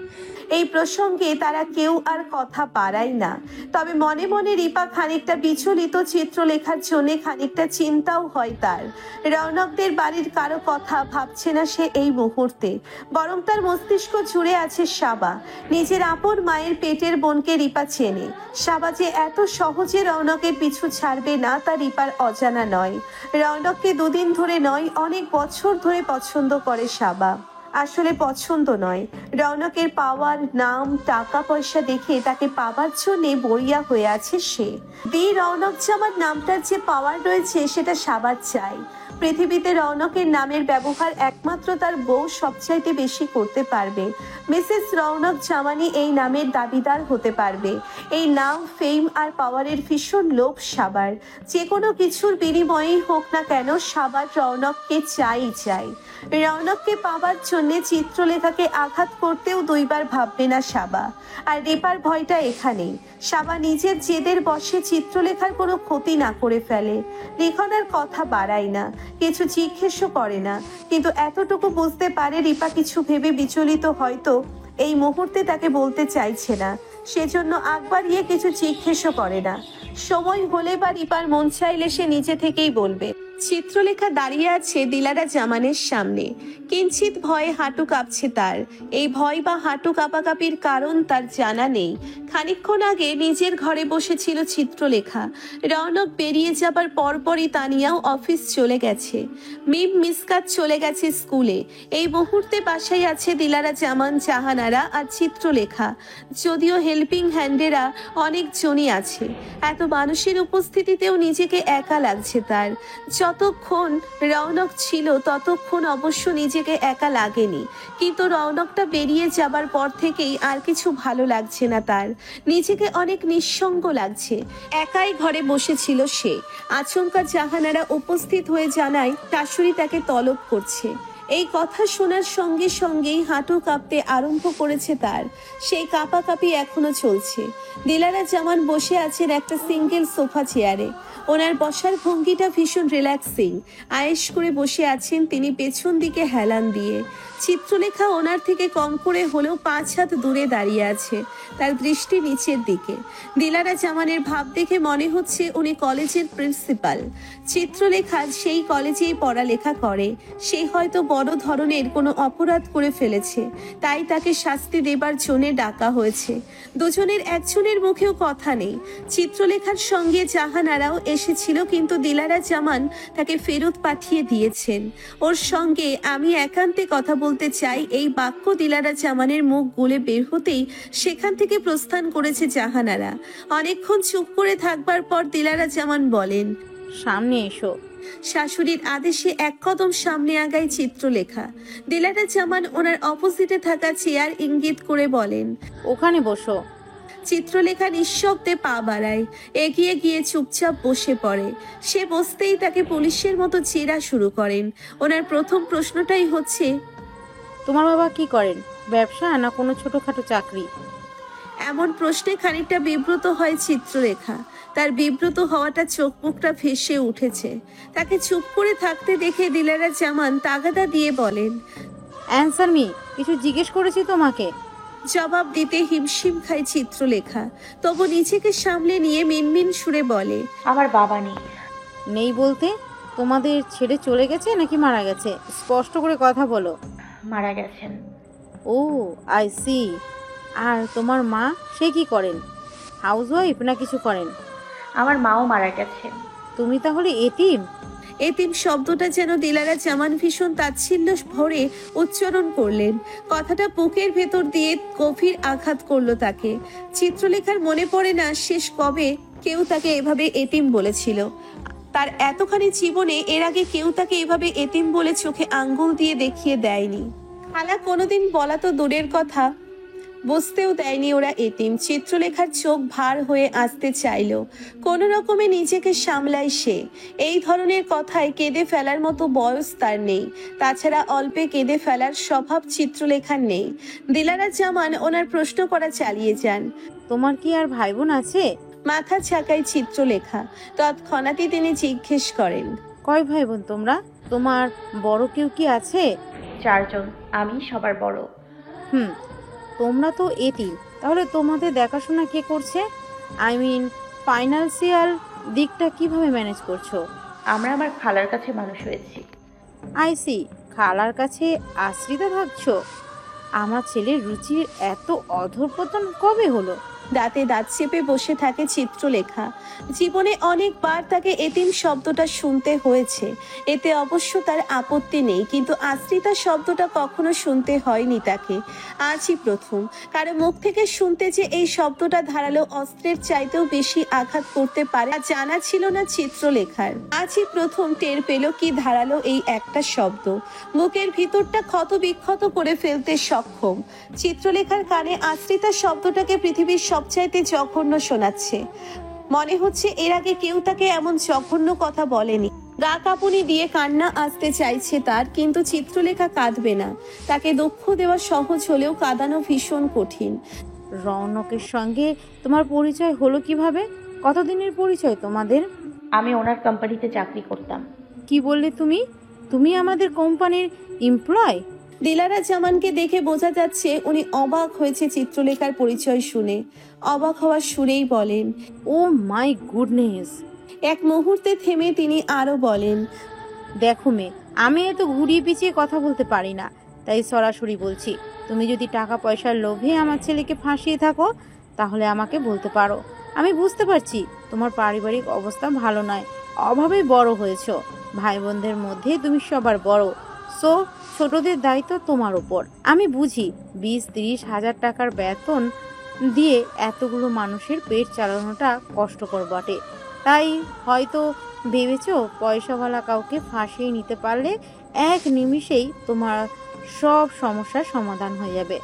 এই প্রসঙ্গে তারা কেউ আর কথা বাড়ায় না। তবে মনে মনে রিপা খানিকটা বিচলিত। চিত্রলেখার জন্য খানিকটা চিন্তাও হয় তার। রৌনকদের বাড়ির কারো কথা ভাবছে না সে এই মুহূর্তে, বরং তার মস্তিষ্ক জুড়ে আছে সাবা। নিজের আপন মায়ের পেটের বোনকে রিপা চেনে। সাবা যে এত সহজে রৌনকের পিছু ছাড়বে না তা রিপার অজানা নয়। রৌনককে দুদিন ধরে নয়, অনেক বছর ধরে পছন্দ করে সাবা। আসলে পছন্দ নয়, রৌনকের পাওয়ার, নাম, টাকা পয়সা দেখে তাকে পাওয়ার জন্য বরিয়া হয়ে আছে সে। রৌনক জামান নামটার যে পাওয়ার রয়েছে সেটা সাবার চাই। পৃথিবীতে রৌনকের নামের ব্যবহার একমাত্র তার বউ সবচাইতে বেশি করতে পারবে। মিসেস রৌনক জামানি এই নামের দাবিদার হতে পারবে। এই নাম, ফেম আর পাওয়ারের ভীষণ লোভ সাবার। যে কোনো কিছুর বিনিময়েই হোক না কেন সাবার রৌনককে চাই। রৌনককে পাওয়ার জন্য চিত্রলেখাকে আঘাত করতেও দুইবার ভাববে না সাবা। আর রিপার ভয়টা এখানেই। সাবা নিজের জেদের বশে চিত্রলেখার কোনো ক্ষতি না করে ফেলে। লিখনের কথা বাড়ায় না, কিছু জিজ্ঞেসও করে না, কিন্তু এতটুকু বুঝতে পারে রিপা কিছু ভেবে বিচলিত, হয়তো এই মুহূর্তে তাকে বলতে চাইছে না, সেজন্য আগ বাড়িয়ে কিছু জিজ্ঞেসও করে না। সময় হলে বা রিপার মন চাইলে সে নিজে থেকেই বলবে। চিত্রলেখা দাঁড়িয়ে আছে দিলারা জামানের সামনে। কিঞ্চিত ভয়ে হাঁটু কাঁপছে তার। এই ভয় বা হাঁটু কাঁপাকাঁপির কারণ তার জানা নেই। খানিকক্ষণ আগে নিজের ঘরে বসেছিল চিত্রলেখা। রৌনক বেরিয়ে যাবার পরপরই তানিয়াও অফিস চলে গেছে। মিসকাত চলে গেছে স্কুলে। এই মুহূর্তে বাসায় আছে দিলারা জামান, জাহানারা আর চিত্রলেখা। যদিও হেল্পিং হ্যান্ডেরা অনেকজনই আছে, এত মানুষের উপস্থিতিতেও নিজেকে একা লাগছে তার। যতক্ষণ রৌনক ছিল ততক্ষণ অবশ্য নিজেকে একা লাগেনি, কিন্তু রৌনকটা বেরিয়ে যাবার পর থেকেই আর কিছু ভালো লাগছে না তার। নিজেকে অনেক নিঃসঙ্গ লাগছে। একাই ঘরে বসেছিল সে। আচমকা জাহানারা উপস্থিত হয়ে জানায় শাশুড়ি তাকে তলব করছে। এই কথা শোনার সঙ্গে সঙ্গেই হাঁটু কাঁপতে আরম্ভ করেছে তার। সেই কাঁপাকাঁপি এখনো চলছে। দিলারা জামান বসে আছেন একটা সিঙ্গেল সোফা চেয়ারে। ওনার বসার ভঙ্গিটা ভীষণ রিল্যাক্সিং। আয়েশ করে বসে আছেন তিনি পেছন দিকে হেলান দিয়ে। চিত্রলেখা ওনার থেকে কম করে হলেও 5 হাত দূরে দাঁড়িয়ে আছে, তার দৃষ্টি নিচের দিকে। দিলারা জামানের ভাব দেখে মনে হচ্ছে উনি কলেজের প্রিন্সিপাল। চিত্রলেখা সেই কলেজেই পড়ালেখা করে। সে হয়তো বড় ধরনের কোনো অপরাধ করে ফেলেছে, তাই তাকে শাস্তি দেবার জন্য ডাকা হয়েছে। দুজনের একজনের মুখেও কথা নেই। চিত্রলেখার সঙ্গে জাহানারাও এসেছিল, কিন্তু দিলারা জামান তাকে ফেরত পাঠিয়ে দিয়েছেন। ওর সঙ্গে আমি একান্তে কথা বলতে চাই, এই বাক্য দিলারা জামানের মুখ গুলে বের হতেই সেখান থেকে প্রস্থান করেছে জাহানারা। অনেকক্ষণ চুপ করে থাকবার পর দিলারা জামান বলেন, সামনে এসো। শাশুড়ির আদেশে এক কদম সামনে আগায় চিত্রলেখা। দিলারা জামান ওনার অপোজিটে থাকা চেয়ার ইঙ্গিত করে বলেন, ওখানে বসো। চিত্রলেখা নিঃশব্দে পা বাড়ায়, এগিয়ে গিয়ে চুপচাপ বসে পড়ে। সে বসতেই তাকে পুলিশের মতো চেরা শুরু করেন। ওনার প্রথম প্রশ্নটাই হচ্ছে, তোমার বাবা কি করেন? ব্যবসা না কোনো ছোটখাটো চাকরি? এমন প্রশ্নে খানিকটা বিব্রত হয় চিত্রলেখা। তার বিব্রত হওয়াটা চোখ মুখটা ভেসে উঠেছে। তাকে চুপ করে থাকতে দেখে দিলারা জামান তাগাদা দিয়ে বলেন, অ্যান্সার মি, কিছু জিজ্ঞেস করেছি তোমাকে। জবাব দিতে হিমশিম খায় চিত্রলেখা, তবু নিজেকে সামলে নিয়ে মিনমিন সুরে বলে, আমার বাবা নেই। নেই বলতে তোমাদের ছেড়ে চলে গেছে নাকি মারা গেছে? স্পষ্ট করে কথা বলো। মারা গেছেন। ও আই সি। আর তোমার মা, সে কি করেন? হাউসওয়াইফ না কিছু করেন? আমার মাও মারা গেছেন। তুমি তাহলে এতিম? এতিম শব্দটা যেন দিলারা জামান ভীষণ তাচ্ছিল্য ভরে উচ্চারণ করলেন। কথাটা বুকের ভেতর দিয়ে গভীর আঘাত করলো তাকে। চিত্রলেখার মনে পড়ে না শেষ কবে কেউ তাকে এভাবে এতিম বলেছিল। তার এতখানি জীবনে এর আগে কেউ তাকে এভাবে এতিম বলে চোখে আঙ্গুল দিয়ে দেখিয়ে দেয়নি। খালা কোনোদিন বলা তো দূরের কথা, বুঝতেও দেয়নি ওরা এতিম। চিত্রলেখার চোখ ভার হয়ে আসতে চাইল, কোনো রকমে নিজেকে সামলায় সে। এই ধরনের কথায় কেঁদে ফেলার মতো বয়স তার নেই, তাছাড়া অল্পে কেঁদে ফেলার স্বভাব চিত্রলেখার নেই। দিলারা জামান ওনার প্রশ্ন করা চালিয়ে যান, তোমার কি আর ভাই বোন আছে? মাথা ছাকায় চিত্রলেখা। তৎক্ষণাৎই তিনি জিজ্ঞেস করেন, কয় ভাই বোন তোমরা? তোমার বড় কেউ কি আছে? 4 জন, আমি সবার বড়। তোমরা তো এতিম, তাহলে তোমাদের দেখাশোনা কে করছে? আই মিন ফাইন্যান্সিয়াল দিকটা কিভাবে ম্যানেজ করছো? আমরা আমার খালার কাছে মানুষ হয়েছি। আইসি, খালার কাছে আশ্রিত থাকছো? আমার ছেলের রুচির এত অধঃপতন কবে হলো? দাঁতে দাঁত চেপে বসে থাকে চিত্রলেখা। জীবনে অনেকবার তাকে এতিম শব্দটা শুনতে হয়েছে, এতে অবশ্য তার আপত্তি নেই, কিন্তু আশ্রিতা শব্দটা কখনো শুনতে হয়নি তাকে। আজই প্রথম কারো মুখ থেকে শুনতে যে এই শব্দটা ধারালো অস্ত্রের চাইতেও বেশি আঘাত করতে পারে তা জানা ছিল না চিত্রলেখার। আজই প্রথম টের পেল কি ধারালো এই একটা শব্দ বুকের ভিতরটা ক্ষত বিক্ষত করে ফেলতে সক্ষম। চিত্রলেখার কানে আশ্রিতা শব্দটাকে পৃথিবীর সবচাইতে জঘন্য শোনাচ্ছে। মনে হচ্ছে এর আগে কেউ তাকে এমন জঘন্য কথা বলেনি। গা কাঁপুনি দিয়ে কান্না আসতে চাইছে তার, কিন্তু চিত্রলেখা কাঁদবে না। তাকে দুঃখ দেওয়া সহজ হলেও কাঁদানো ভীষণ কঠিন। রৌনকের সঙ্গে তোমার পরিচয় হলো কিভাবে? কতদিনের পরিচয় তোমাদের? আমি ওনার কোম্পানিতে চাকরি করতাম। কি বললে তুমি? তুমি আমাদের কোম্পানির এমপ্লয়? দিলারা জামানকে দেখে বোঝা যাচ্ছে উনি অবাক হয়েছে চিত্রলেখার পরিচয় শুনে। অবাক হওয়ার সুরেই বলেন, ও মাই গুডনেস। এক মুহূর্তে থেমে তিনি আরো বলেন, দেখো মেয়ে, আমি এত ঘুরিয়ে পিছিয়ে কথা বলতে পারি না, তাই সরাসরি বলছি। তুমি যদি টাকা পয়সার লোভে আমার ছেলেকে ফাঁসিয়ে থাকো তাহলে আমাকে বলতে পারো। আমি বুঝতে পারছি তোমার পারিবারিক অবস্থা ভালো নয়, অভাবে বড় হয়েছো। ভাই বোনদের মধ্যে তুমি সবার বড়, সো ছোটদের দায়িত্ব তোমার উপর। আমি বুঝি 20-30 হাজার টাকার বেতন দিয়ে এতগুলো মানুষের পেট চালানোটা কষ্টকর বটে, তাই হয়তো ভেবেছো পয়সাওয়ালা কাউকে ফাঁসিয়ে নিতে পারলে এক নিমিষেই তোমার সব সমস্যার সমাধান হয়ে যাবে।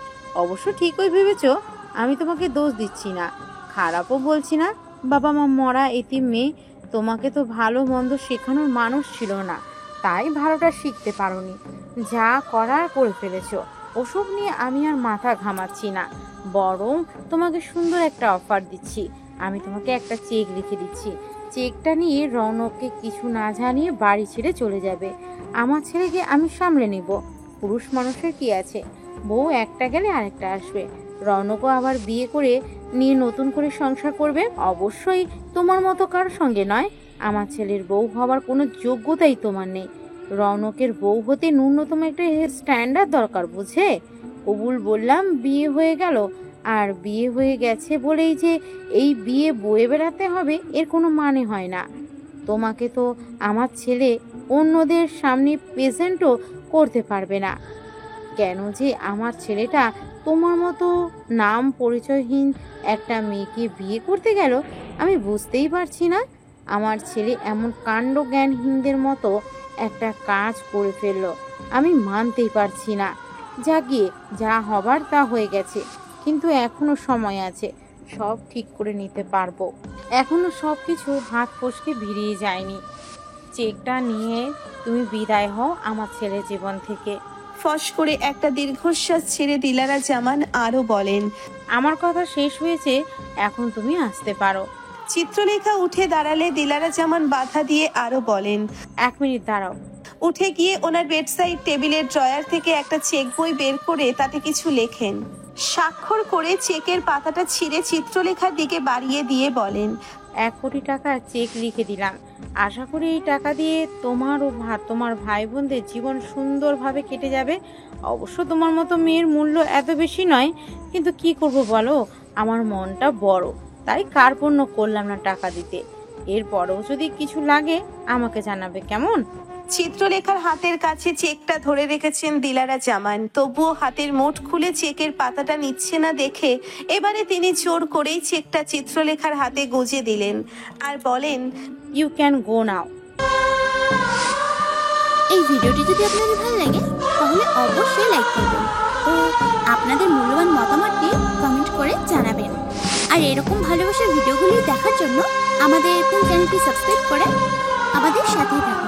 অবশ্য ঠিকই ভেবেছো, আমি তোমাকে দোষ দিচ্ছি না, খারাপও বলছি না। বাবা মা মরা এতিম মেয়ে, তোমাকে তো ভালো মন্দ শেখানোর মানুষ ছিল না, তাই ভালোটা শিখতে পারোনি। যা করার করে ফেলেছো, ওসব নিয়ে আমি আর মাথা ঘামাচ্ছি না। বরং তোমাকে সুন্দর একটা অফার দিচ্ছি। আমি তোমাকে একটা চেক লিখে দিচ্ছি, চেকটা নিয়ে রৌনককে কিছু না জানিয়ে বাড়ি ছেড়ে চলে যাবে। আমার ছেলেকে আমি সামলে নেব। পুরুষ মানুষের কি আছে, বউ একটা গেলে আরেকটা আসবে। রৌনকও আবার বিয়ে করে নিয়ে নতুন করে সংসার করবে, অবশ্যই তোমার মতো কার সঙ্গে নয়। আমার ছেলের বউ হওয়ার কোনো যোগ্যতাই তোমার নেই। রৌনকের বউ হতে ন্যূনতম একটা স্ট্যান্ডার্ড দরকার, বুঝে? কবুল বললাম, বিয়ে হয়ে গেল। আর বিয়ে হয়ে গেছে বলেই যে এই বিয়ে বয়ে বেড়াতে হবে এর কোনো মানে হয় না। তোমাকে তো আমার ছেলে অন্যদের সামনে প্রেজেন্টও করতে পারবে না। কেন যে আমার ছেলেটা তোমার মতো নাম পরিচয়হীন একটা মেয়েকে বিয়ে করতে গেল আমি বুঝতেই পারছি না। আমার ছেলে এমন কাণ্ড জ্ঞানহীনদের মতো একটা কাজ করে ফেললো, আমি মানতেই পারছি না। গিয়ে যা হবার তা হয়ে গেছে, কিন্তু এখনো সময় আছে, সব ঠিক করে নিতে পারবো। এখনো সব কিছু হাত ফসকে বেরিয়ে যায়নি। চেকটা নিয়ে তুমি বিদায় হও আমার ছেলের জীবন থেকে। ফস করে একটা দীর্ঘশ্বাস ছেড়ে দিলারা জামান আরো বলেন, আমার কথা শেষ হয়েছে, এখন তুমি আসতে পারো। চিত্রলেখা উঠে দাঁড়ালে দিলারা জামান বাধা দিয়ে আরো বলেন, 1 মিনিট দাঁড়াও। উঠে গিয়ে ওনার বেডসাইড টেবিলের ড্রয়ার থেকে একটা চেক বই বের করে তাতে কিছু লেখেন। স্বাক্ষর করে চেকের পাতাটা ছিঁড়ে চিত্রলেখার দিকে বাড়িয়ে দিয়ে বলেন, 1 কোটি টাকার চেক লিখে দিলাম। আশা করি এই টাকা দিয়ে তোমার ও তোমার ভাই বোনদের জীবন সুন্দরভাবে কেটে যাবে। অবশ্য তোমার মতো মেয়ের মূল্য এত বেশি নয়, কিন্তু কি করব বলো, আমার মনটা বড়, তাই কার্পণ্য করলাম না টাকা দিতে। এরপরেও যদি কিছু লাগে আমাকে জানাবে, কেমন? চিত্রলেখার হাতের কাছে চেকটা ধরে রেখেছেন দিলারা জামান, তবুও হাতের মুঠ খুলে চেকের পাতাটা নিচ্ছে না দেখে এবারে তিনি জোর করেই চেকটা চিত্রলেখার হাতে গুঁজে দিলেন আর বলেন, ইউ ক্যান গো নাও। এই ভিডিওটি যদি আপনাদের ভালো লাগে তাহলে অবশ্যই লাইক করবেন ও আপনাদের মূল্যবান মতামতটি কমেন্ট করে জানাবেন। আর এরকম ভালোবাসার ভিডিওগুলি দেখার জন্য আমাদের চ্যানেলটি সাবস্ক্রাইব করে আমাদের সাথেই থাকুন।